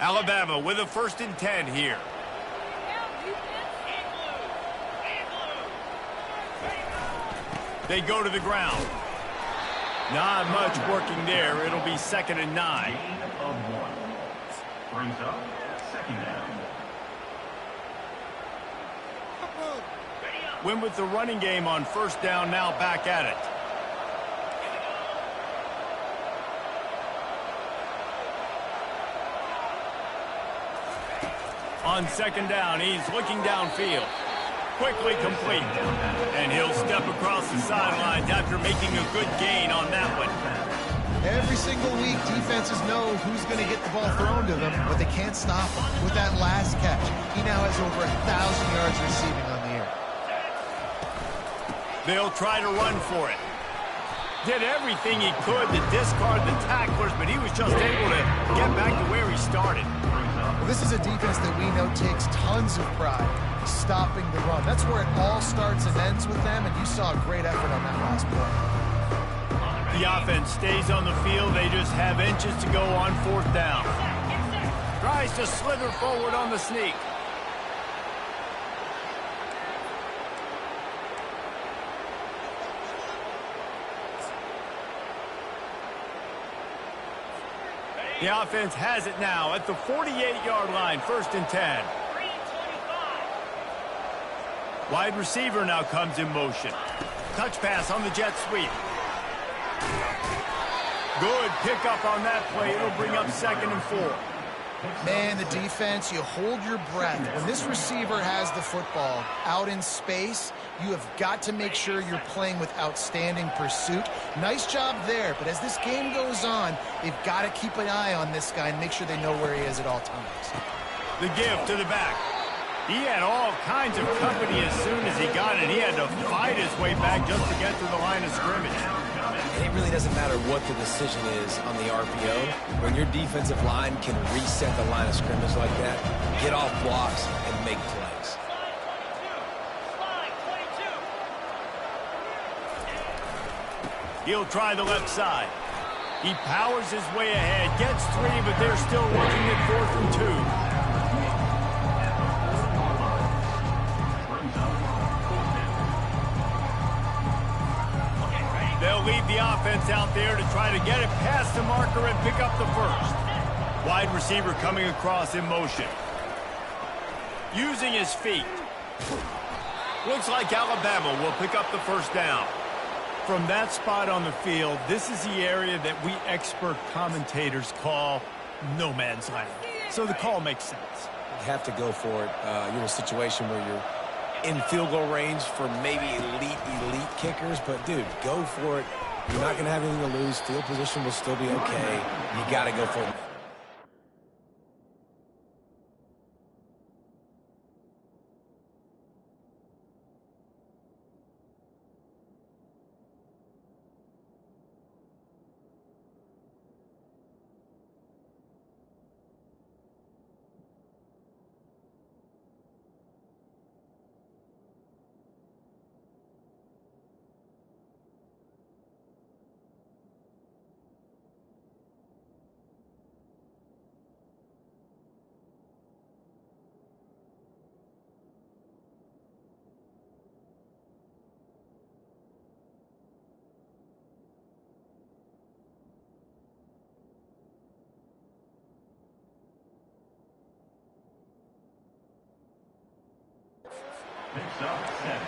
Alabama with a 1st and 10 here. They go to the ground. Not much working there. It'll be 2nd and 9. Gain of 1. Brings up 2nd down. Win with the running game on 1st down, now back at it. On 2nd down, he's looking downfield. Quickly complete. And he'll step across the sidelines after making a good gain on that one. Every single week, defenses know who's going to get the ball thrown to them, but they can't stop him. With that last catch, he now has over 1,000 yards receiving on the air. They'll try to run for it. Did everything he could to discard the tacklers, but he was just able to get back to where he started. Well, this is a defense that we know takes tons of pride stopping the run. That's where it all starts and ends with them, and you saw a great effort on that last play. The offense stays on the field. They just have inches to go on 4th down. Tries to slither forward on the sneak. The offense has it now at the 48-yard line, 1st and 10. Wide receiver now comes in motion. Touch pass on the jet sweep. Good pickup on that play. It'll bring up 2nd and 4. Man, the defense, you hold your breath. When this receiver has the football out in space, you have got to make sure you're playing with outstanding pursuit. Nice job there, but as this game goes on, they've got to keep an eye on this guy and make sure they know where he is at all times. The give to the back. He had all kinds of company as soon as he got it. He had to fight his way back just to get to the line of scrimmage. And it really doesn't matter what the decision is on the RPO. When your defensive line can reset the line of scrimmage like that, get off blocks and make plays. He'll try the left side. He powers his way ahead, gets 3, but they're still looking at 4th and 2. They'll leave the offense out there to try to get it past the marker and pick up the 1st. Wide receiver coming across in motion. Using his feet. Looks like Alabama will pick up the 1st down. From that spot on the field, this is the area that we expert commentators call no man's land. So the call makes sense. You have to go for it. You're in a situation where you're in field goal range for maybe elite kickers, but dude, go for it. You're not going to have anything to lose. Field position will still be okay. You got to go for it.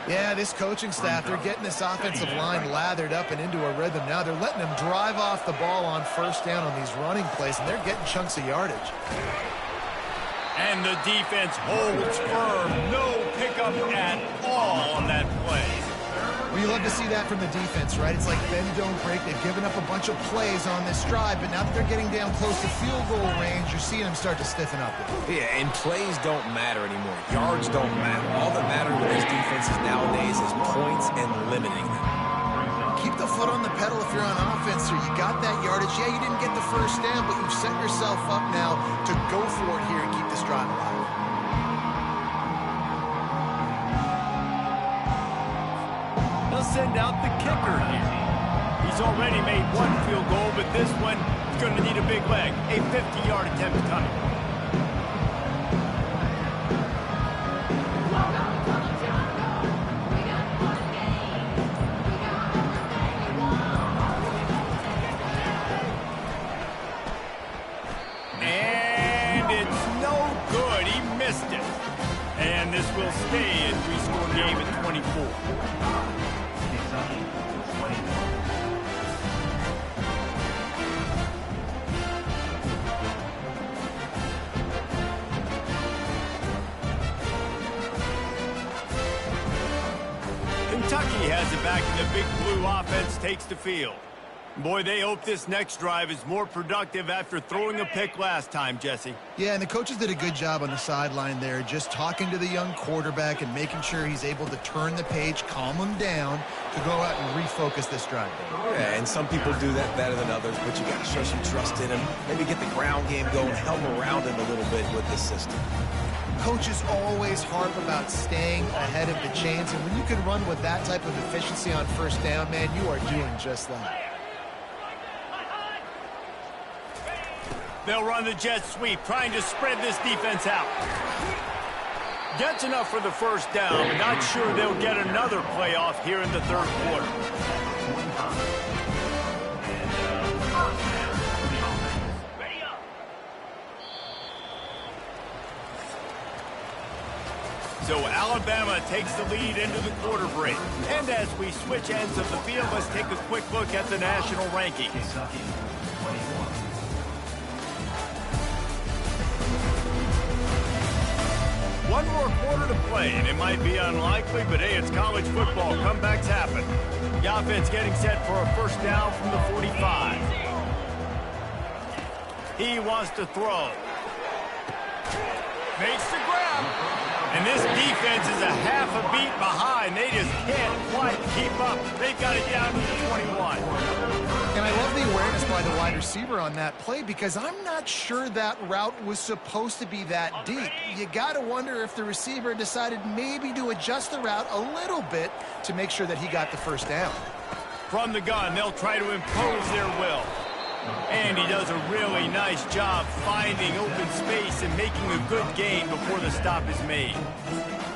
Yeah, this coaching staff, they're getting this offensive line lathered up and into a rhythm now. They're letting them drive off the ball on 1st down on these running plays, and they're getting chunks of yardage. And the defense holds firm. No pickup at all on that play. Well, you love to see that from the defense, right? It's like bend, don't break. They've given up a bunch of plays on this drive, but now that they're getting down close to field goal range, you're seeing them start to stiffen up. Yeah, and plays don't matter anymore. Yards don't matter. All that matters with these defenses nowadays is points and limiting them. Keep the foot on the pedal if you're on offense here. You got that yardage. Yeah, you didn't get the 1st down, but you've set yourself up now to go for it here and keep this drive alive. They'll send out the kicker here. He's already made 1 field goal, but this one is going to need a big leg. A 50-yard attempt coming. And this will stay a three-score game at 24. Kentucky, 21. Kentucky has it back, and the Big Blue offense takes the field. Boy, they hope this next drive is more productive after throwing a pick last time, Jesse. Yeah, and the coaches did a good job on the sideline there, just talking to the young quarterback and making sure he's able to turn the page, calm him down to go out and refocus this drive. Yeah, and some people do that better than others, but you got to show some trust in him. Maybe get the ground game going, help around him a little bit with this system. Coaches always harp about staying ahead of the chains, and when you can run with that type of efficiency on first down, man, you are doing just that. They'll run the jet sweep, trying to spread this defense out. Gets enough for the first down, but not sure they'll get another playoff here in the third quarter. So Alabama takes the lead into the quarter break. And as we switch ends of the field, let's take a quick look at the national rankings. Kentucky, 21. One more quarter to play, and it might be unlikely, but hey, it's college football. Comebacks happen. The offense getting set for a first down from the 45. He wants to throw. Makes the grab. And this defense is a half a beat behind. They just can't quite keep up. They've got it down to the 21. And I love the awareness by the wide receiver on that play because I'm not sure that route was supposed to be that deep. You got to wonder if the receiver decided maybe to adjust the route a little bit to make sure that he got the first down. From the gun, they'll try to impose their will. And he does a really nice job finding open space and making a good gain before the stop is made.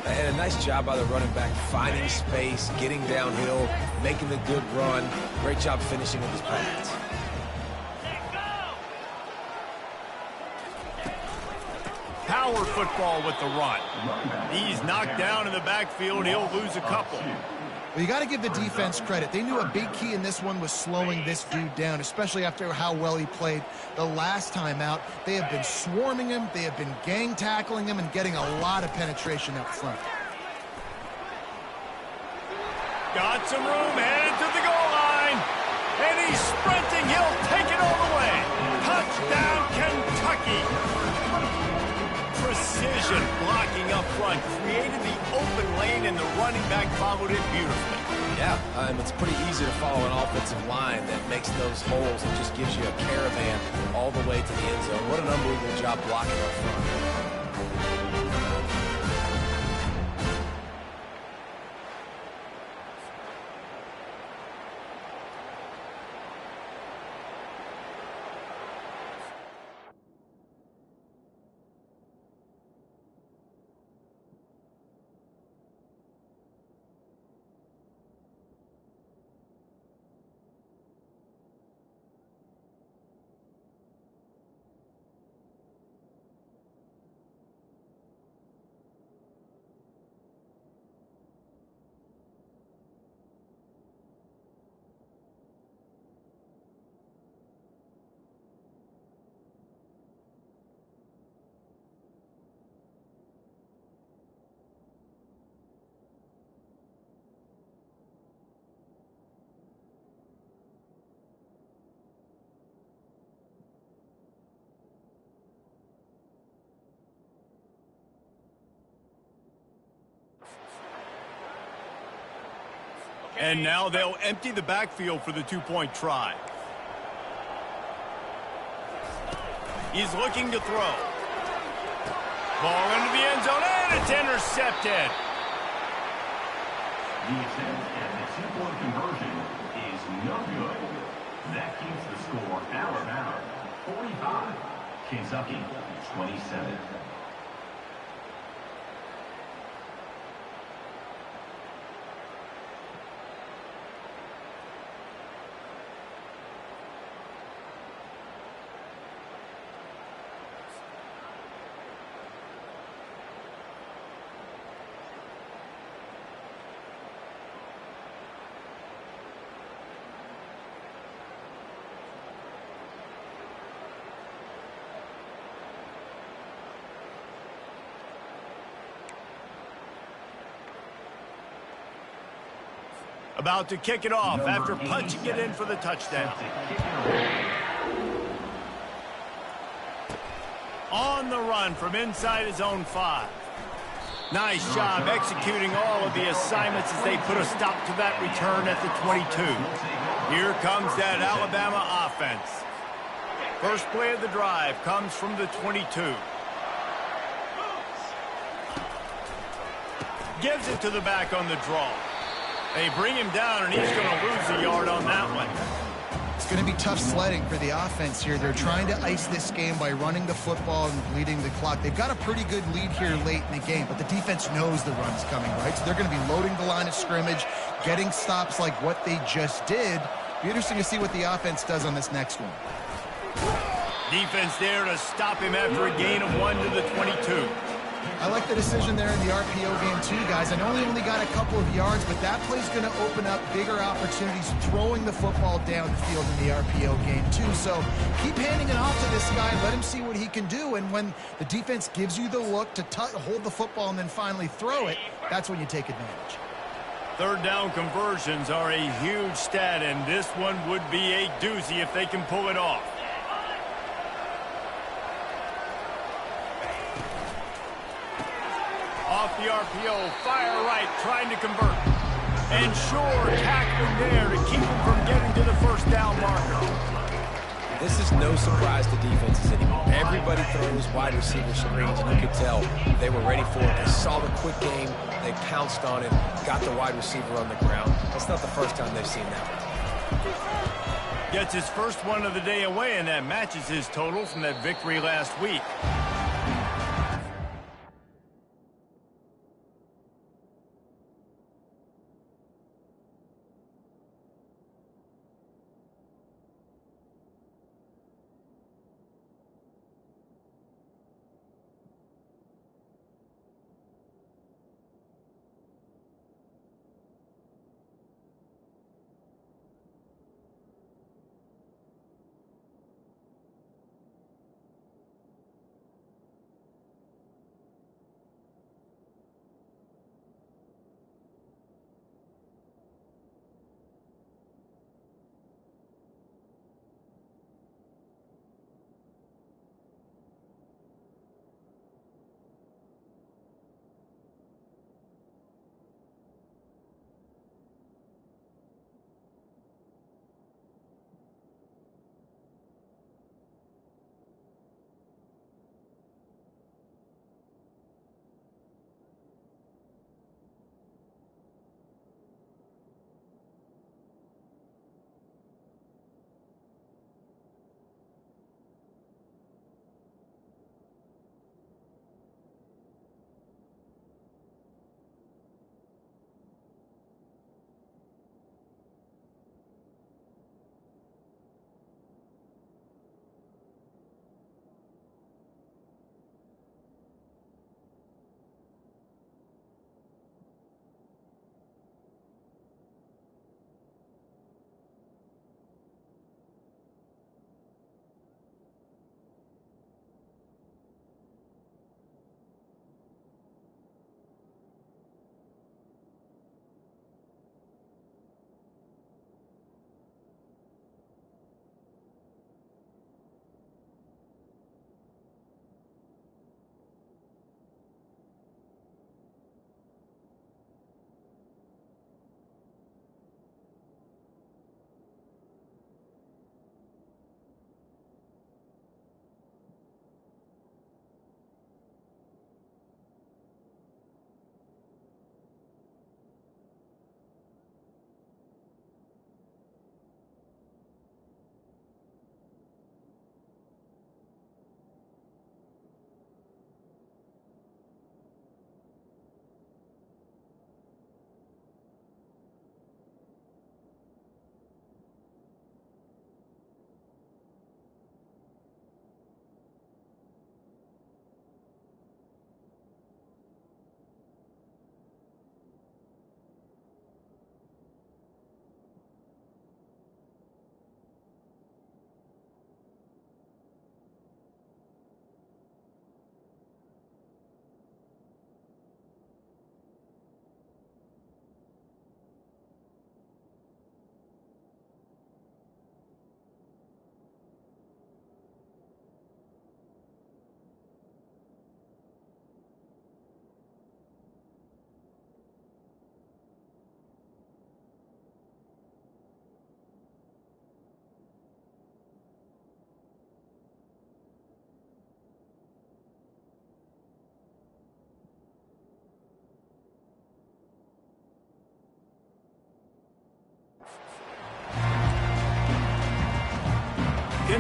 And a nice job by the running back, finding space, getting downhill, making the good run. Great job finishing with his pass. Power football with the run. He's knocked down in the backfield. He'll lose a couple. Well, you got to give the defense credit. They knew a big key in this one was slowing this dude down, especially after how well he played the last time out. They have been swarming him. They have been gang tackling him and getting a lot of penetration up front. Got some room, headed to the goal line. And he's sprinting. He'll take it all the way. Touchdown, Kentucky. Precision blocking up front created the open lane, and the running back followed it beautifully. Yeah, it's pretty easy to follow an offensive line that makes those holes and just gives you a caravan all the way to the end zone. What an unbelievable job blocking up front. And now they'll empty the backfield for the two-point try. He's looking to throw. Ball into the end zone, and it's intercepted. The attempt at the two-point conversion is no good. That keeps the score Alabama 45, Kentucky 27. About to kick it off after punching it in for the touchdown. On the run from inside his own 5. Nice job executing all of the assignments as they put a stop to that return at the 22. Here comes that Alabama offense. First play of the drive comes from the 22. Gives it to the back on the draw. They bring him down, and he's going to lose a yard on that one. It's going to be tough sledding for the offense here. They're trying to ice this game by running the football and bleeding the clock. They've got a pretty good lead here late in the game, but the defense knows the run's coming, right? So they're going to be loading the line of scrimmage, getting stops like what they just did. Be interesting to see what the offense does on this next one. Defense there to stop him after a gain of 1 to the 22. I like the decision there in the RPO game too, guys. I know he only got a couple of yards, but that play's going to open up bigger opportunities throwing the football down the field in the RPO game too. So keep handing it off to this guy. Let him see what he can do. And when the defense gives you the look to hold the football and then finally throw it, that's when you take advantage. Third down conversions are a huge stat, and this one would be a doozy if they can pull it off. Off the RPO, fire right, trying to convert. And sure, tackling there to keep him from getting to the first down marker. This is no surprise to defenses anymore. Everybody throws wide receiver screens, and you could tell they were ready for it. They saw the quick game, they pounced on it, got the wide receiver on the ground. That's not the first time they've seen that. Gets his first one of the day away, and that matches his total from that victory last week.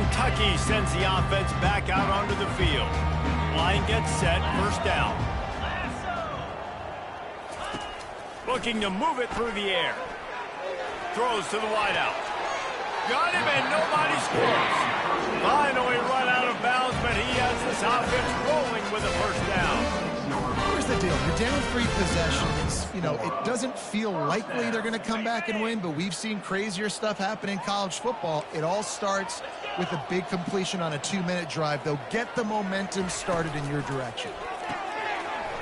Kentucky sends the offense back out onto the field. Line gets set, first down. Looking to move it through the air. Throws to the wideout. Got him and nobody's close. Finally run out of bounds, but he has this offense rolling with a first down. Here's the deal. You're down 3 possessions. You know, it doesn't feel likely they're going to come back and win, but we've seen crazier stuff happen in college football. It all starts with a big completion on a 2-minute drive. They'll get the momentum started in your direction.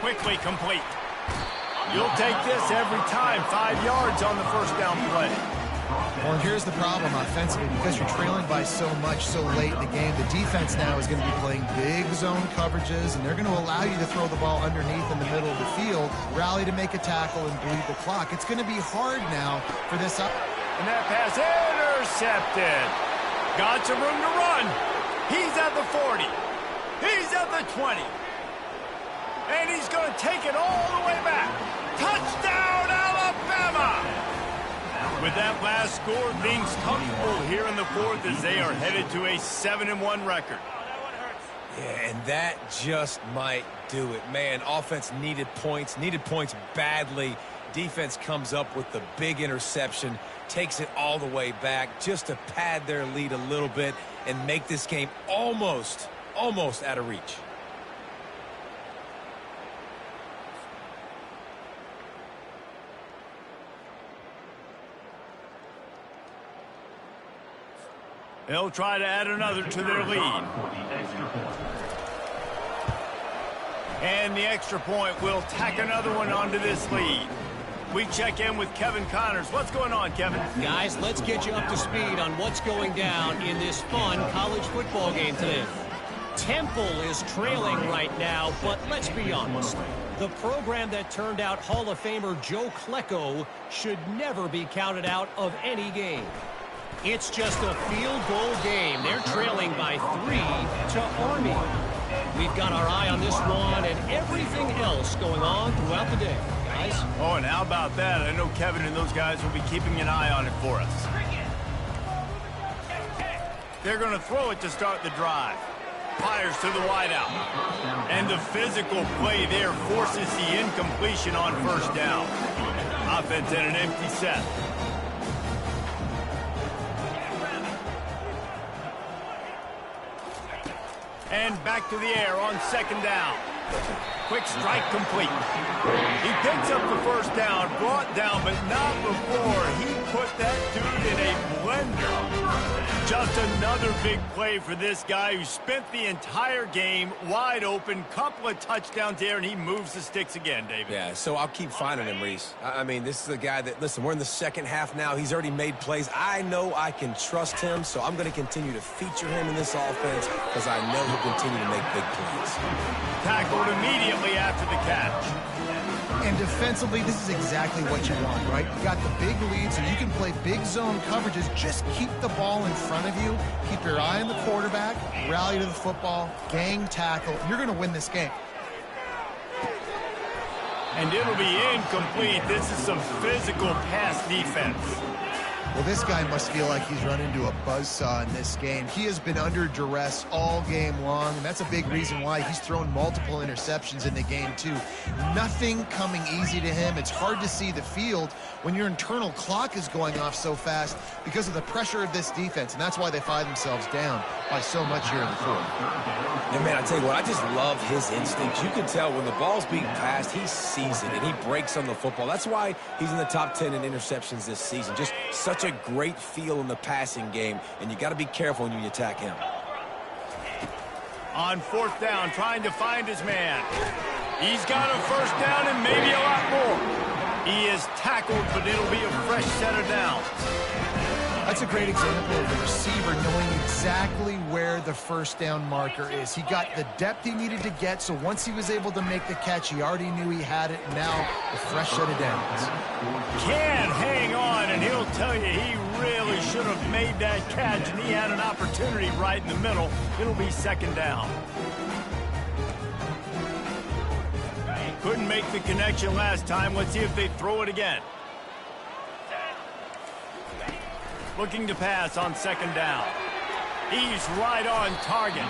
Quickly complete. You'll take this every time. 5 yards on the first down play. Well, and here's the problem offensively. Because you're trailing by so much so late in the game, the defense now is going to be playing big zone coverages, and they're going to allow you to throw the ball underneath in the middle of the field, rally to make a tackle, and bleed the clock. It's going to be hard now for this up. And that pass intercepted. Got some room to run. He's at the 40. He's at the 20. And he's going to take it all the way back. Touchdown, Alabama! With that last score, things comfortable here in the fourth as they are headed to a 7-1 record. Yeah, and that just might do it. Man, offense needed points badly. Defense comes up with the big interception, takes it all the way back just to pad their lead a little bit and make this game almost out of reach. They'll try to add another to their lead. And the extra point will tack another one onto this lead. We check in with Kevin Connors. What's going on, Kevin? Guys, let's get you up to speed on what's going down in this fun college football game today. Temple is trailing right now, but let's be honest. The program that turned out Hall of Famer Joe Klecko should never be counted out of any game. It's just a field goal game. They're trailing by 3 to Army. We've got our eye on this one and everything else going on throughout the day, guys. Oh, and how about that? I know Kevin and those guys will be keeping an eye on it for us. They're going to throw it to start the drive. Fires to the wideout. And the physical play there forces the incompletion on first down. Offense in an empty set. And back to the air on second down. Quick strike complete. He picks up the first down, brought down, but not before he put that dude in a blender. Just another big play for this guy who spent the entire game wide open, couple of touchdowns there, and he moves the sticks again, David. Yeah, so I'll keep finding him, Reese. I mean, this is a guy that, listen, we're in the second half now. He's already made plays. I know I can trust him, so I'm going to continue to feature him in this offense because I know he'll continue to make big plays. Tackled immediately after the catch. And defensively, this is exactly what you want, right? You got the big lead, so you can play big zone coverages. Just keep the ball in front of you. Keep your eye on the quarterback. Rally to the football. Gang tackle. You're going to win this game. And it'll be incomplete. This is some physical pass defense. Well, this guy must feel like he's run into a buzzsaw in this game. He has been under duress all game long, and that's a big reason why he's thrown multiple interceptions in the game, too. Nothing coming easy to him. It's hard to see the field when your internal clock is going off so fast because of the pressure of this defense, and that's why they find themselves down by so much here in the fourth. And, man, I tell you what, I just love his instincts. You can tell when the ball's being passed, he sees it, and he breaks on the football. That's why he's in the top 10 in interceptions this season. Just such a great feel in the passing game, and you got to be careful when you attack him. On fourth down, trying to find his man. He's got a first down and maybe a lot more. He is tackled, but it'll be a fresh set of downs. That's a great example of the receiver knowing exactly where the first down marker is. He got the depth he needed to get, so once he was able to make the catch, he already knew he had it, and now a fresh set of downs. Can hang on, and he'll tell you he really should have made that catch, and he had an opportunity right in the middle. It'll be second down. Couldn't make the connection last time. Let's see if they throw it again. Looking to pass on second down. He's right on target.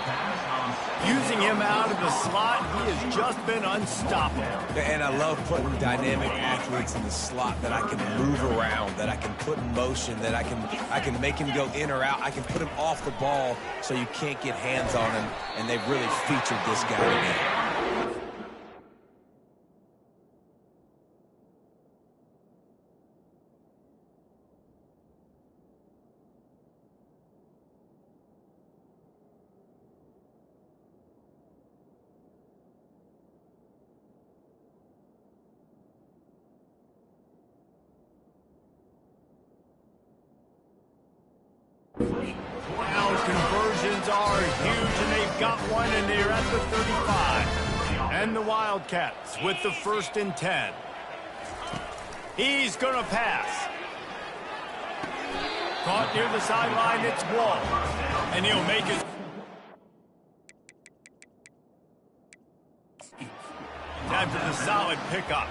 Using him out of the slot, he has just been unstoppable. And I love putting dynamic athletes in the slot that I can move around, that I can put in motion, that I can make him go in or out. I can put him off the ball so you can't get hands on him, and they've really featured this guy today. Well, conversions are huge, and they've got one, and they're at the 35. And the Wildcats with the 1st and 10. He's going to pass. Caught near the sideline, it's Wall. And he'll make his... After the solid pickup.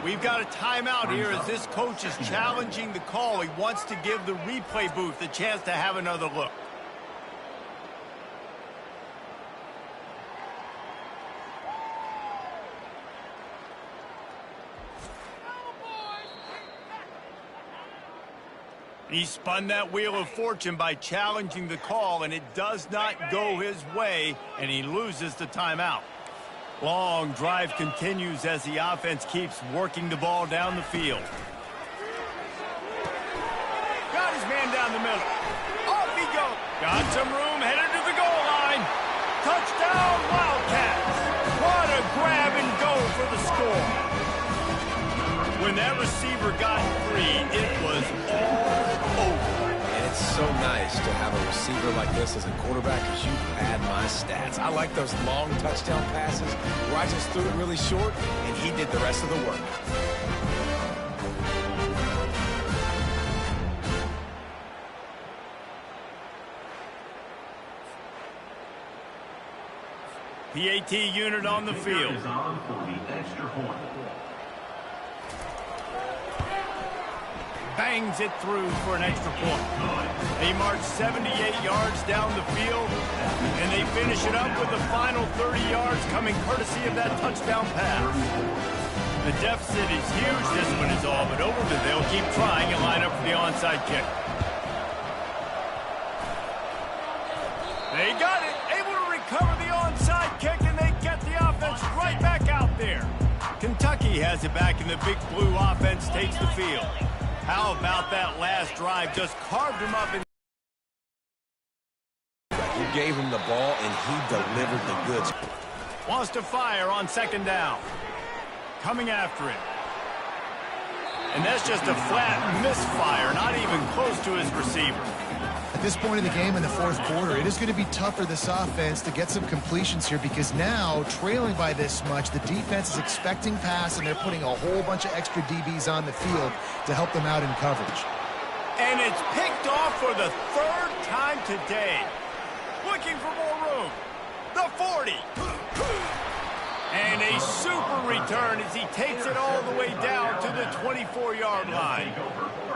We've got a timeout here as this coach is challenging the call. He wants to give the replay booth a chance to have another look. He spun that wheel of fortune by challenging the call, and it does not go his way, and he loses the timeout. Long drive continues as the offense keeps working the ball down the field. Got his man down the middle. Off he goes. Got some room, headed to the goal line. Touchdown, Wildcats. What a grab and go for the score. When that receiver got free, it was all over. And it's so nice to have a receiver like this as a quarterback because you pad my stats. I like those long touchdown passes where I just threw it really short and he did the rest of the work. PAT unit on the field. Bangs it through for an extra point. They march 78 yards down the field, and they finish it up with the final 30 yards coming courtesy of that touchdown pass. The deficit is huge. This one is all but over, but they'll keep trying and line up for the onside kick. They got it, able to recover the onside kick, and they get the offense right back out there. Kentucky has it back, and the Big Blue offense takes the field. How about that last drive? Just carved him up. You gave him the ball, and he delivered the goods. Wants to fire on 2nd down. Coming after him. And that's just a flat misfire, not even close to his receiver. At this point in the game in the 4th quarter, it is going to be tough for this offense to get some completions here because now, trailing by this much, the defense is expecting pass, and they're putting a whole bunch of extra DBs on the field to help them out in coverage. And it's picked off for the 3rd time today. Looking for more room. The 40. And a super return as he takes it all the way down to the 24-yard line.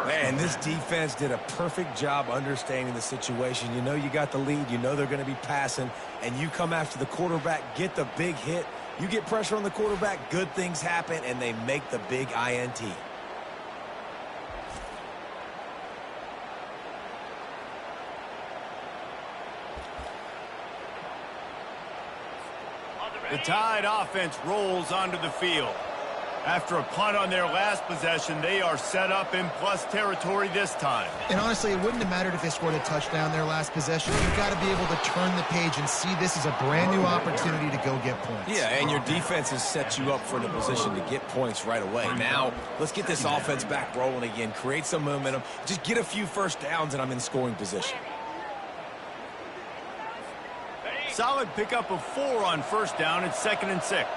Man, this defense did a perfect job understanding the situation. You know you got the lead. You know they're going to be passing. And you come after the quarterback, get the big hit. You get pressure on the quarterback, good things happen, and they make the big INT. The Tide offense rolls onto the field. After a punt on their last possession, they are set up in plus territory this time. And honestly, it wouldn't have mattered if they scored a touchdown their last possession. You've got to be able to turn the page and see this as a brand new opportunity to go get points. Yeah, and your defense has set you up for the position to get points right away. Now, let's get this offense back rolling again, create some momentum, just get a few first downs, and I'm in scoring position. Solid pickup of 4 on 1st down. It's 2nd and 6.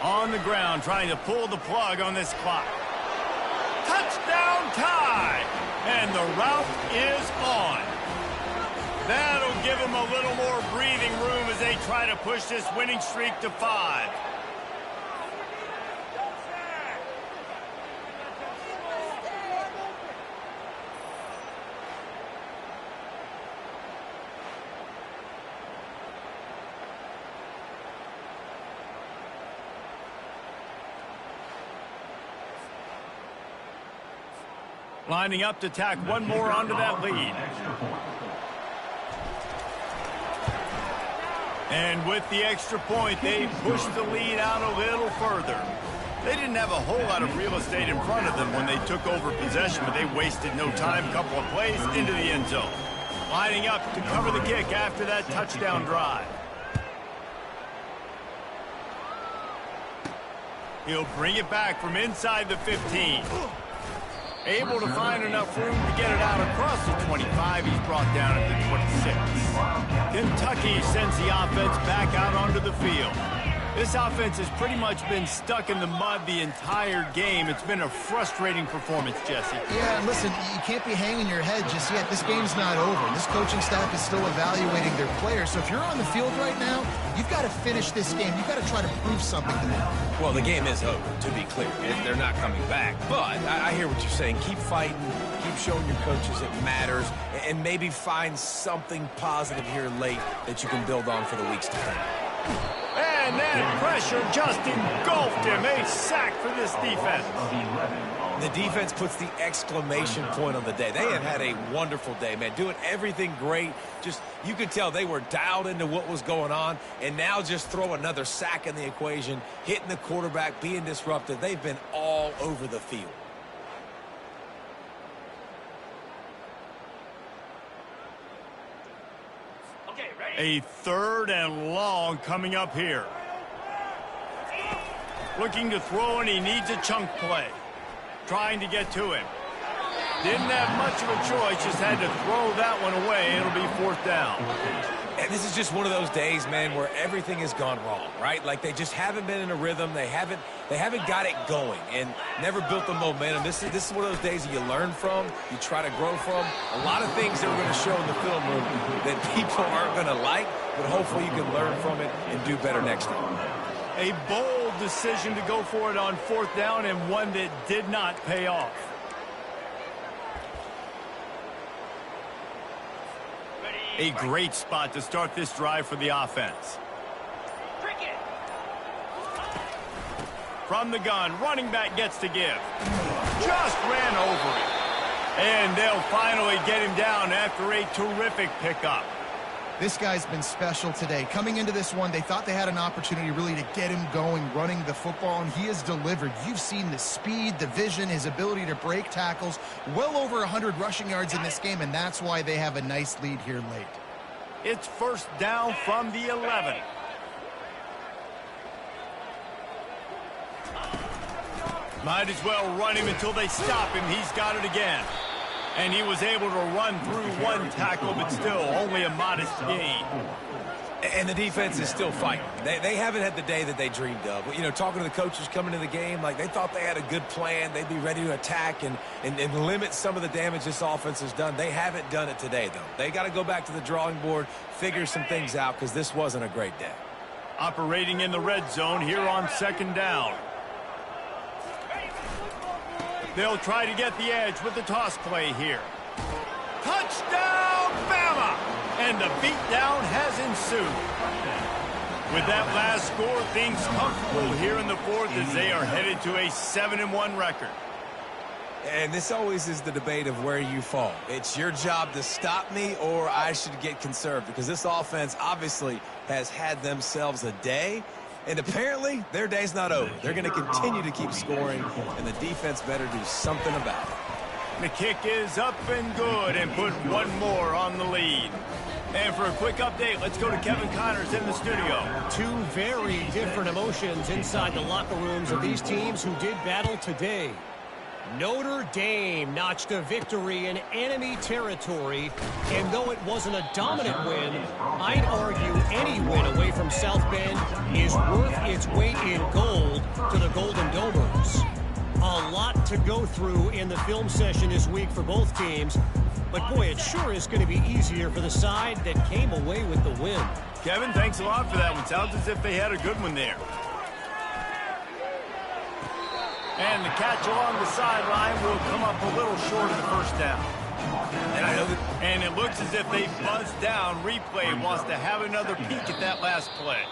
On the ground, trying to pull the plug on this clock. Touchdown Tide! And the route is on. That'll give them a little more breathing room as they try to push this winning streak to 5. Lining up to tack one more onto that lead. And with the extra point, they pushed the lead out a little further. They didn't have a whole lot of real estate in front of them when they took over possession, but they wasted no time. Couple of plays into the end zone. Lining up to cover the kick after that touchdown drive. He'll bring it back from inside the 15. Able to find enough room to get it out across the 25. He's brought down at the 26. Kentucky sends the offense back out onto the field. This offense has pretty much been stuck in the mud the entire game. It's been a frustrating performance, Jesse. Yeah, listen, you can't be hanging your head just yet. This game's not over. This coaching staff is still evaluating their players. So if you're on the field right now, you've got to finish this game. You've got to try to prove something to them. Well, the game is over, to be clear. They're not coming back. But I hear what you're saying. Keep fighting. Keep showing your coaches it matters. And maybe find something positive here late that you can build on for the weeks to come. And that pressure just engulfed him. A sack for this defense. The defense puts the exclamation point on the day. They have had a wonderful day, man. Doing everything great. Just, you could tell they were dialed into what was going on. And now just throw another sack in the equation. Hitting the quarterback, being disruptive. They've been all over the field. A 3rd and long coming up here. Looking to throw, and he needs a chunk play. Trying to get to him. Didn't have much of a choice, just had to throw that one away. It'll be 4th down. And this is just one of those days, man, where everything has gone wrong, right? Like they just haven't been in a rhythm. They haven't got it going and never built the momentum. This is one of those days that you learn from, you try to grow from. A lot of things that we're going to show in the film room that people aren't going to like, but hopefully you can learn from it and do better next time. A bold decision to go for it on 4th down, and one that did not pay off. A great spot to start this drive for the offense. From the gun, running back gets to give. Just ran over it. And they'll finally get him down after a terrific pickup. This guy's been special today. Coming into this one, they thought they had an opportunity really to get him going, running the football, and he has delivered. You've seen the speed, the vision, his ability to break tackles. Well over 100 rushing yards in this game, and that's why they have a nice lead here late. It's 1st down from the 11. Might as well run him until they stop him. He's got it again. And he was able to run through one tackle, but still only a modest gain. And the defense is still fighting. They haven't had the day that they dreamed of. You know, talking to the coaches coming into the game, like they thought they had a good plan. They'd be ready to attack and limit some of the damage this offense has done. They haven't done it today, though. They got to go back to the drawing board, figure some things out, because this wasn't a great day. Operating in the red zone here on 2nd down. They'll try to get the edge with the toss play here. Touchdown, Bama! And the beatdown has ensued. With that last score, things comfortable here in the 4th as they are headed to a 7-1 record. And this always is the debate of where you fall. It's your job to stop me, or I should get conserved, because this offense obviously has had themselves a day. And apparently, their day's not over. They're going to continue to keep scoring, and the defense better do something about it. The kick is up and good, and put one more on the lead. And for a quick update, let's go to Kevin Connors in the studio. Two very different emotions inside the locker rooms of these teams who did battle today. Notre Dame notched a victory in enemy territory, and though it wasn't a dominant win, I'd argue any win away from South Bend is worth its weight in gold to the Golden Domers. A lot to go through in the film session this week for both teams, but boy, it sure is going to be easier for the side that came away with the win. Kevin, thanks a lot for that one. Sounds as if they had a good one there. And the catch along the sideline will come up a little short of the 1st down. And it looks as if they buzzed down. Replay wants to have another peek at that last play.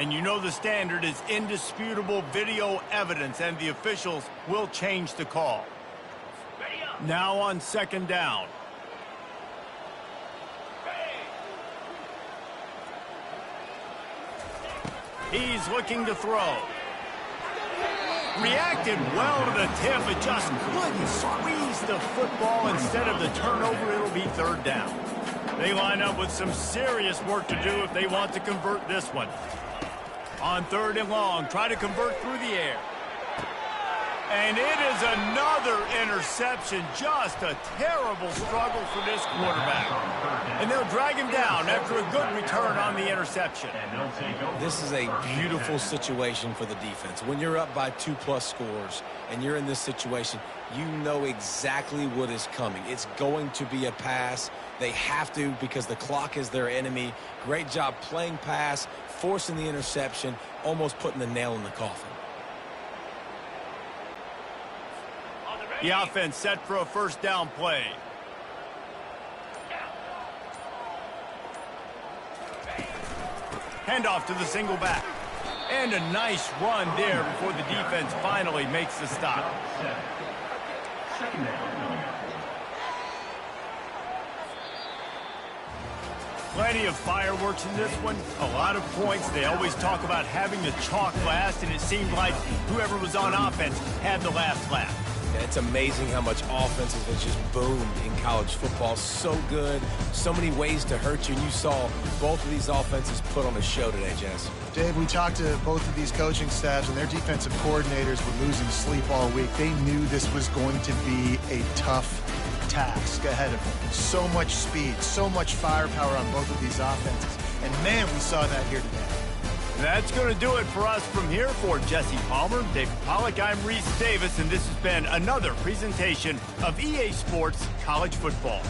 And you know the standard is indisputable video evidence, and the officials will change the call. Now on second down. He's looking to throw. Reacted well to the tip, but just couldn't squeeze the football. Instead of the turnover, it'll be third down. They line up with some serious work to do if they want to convert this one. On third and long, try to convert through the air. And it is another interception. Just a terrible struggle for this quarterback. And they'll drag him down after a good return on the interception. This is a beautiful situation for the defense. When you're up by 2+ scores and you're in this situation, you know exactly what is coming. It's going to be a pass. They have to, because the clock is their enemy. Great job playing pass, forcing the interception, almost putting the nail in the coffin. The offense set for a first down play. Handoff to the single back. And a nice run there before the defense finally makes the stop. Second down. Plenty of fireworks in this one. A lot of points. They always talk about having the chalk last, and it seemed like whoever was on offense had the last laugh. And it's amazing how much offenses have just boomed in college football. So good, so many ways to hurt you. And you saw both of these offenses put on a show today, Jess. Dave, we talked to both of these coaching staffs, and their defensive coordinators were losing sleep all week. They knew this was going to be a tough task ahead of them. So much speed, so much firepower on both of these offenses. And, man, we saw that here today. That's going to do it for us from here. For Jesse Palmer, David Pollack, I'm Reese Davis, and this has been another presentation of EA Sports College Football.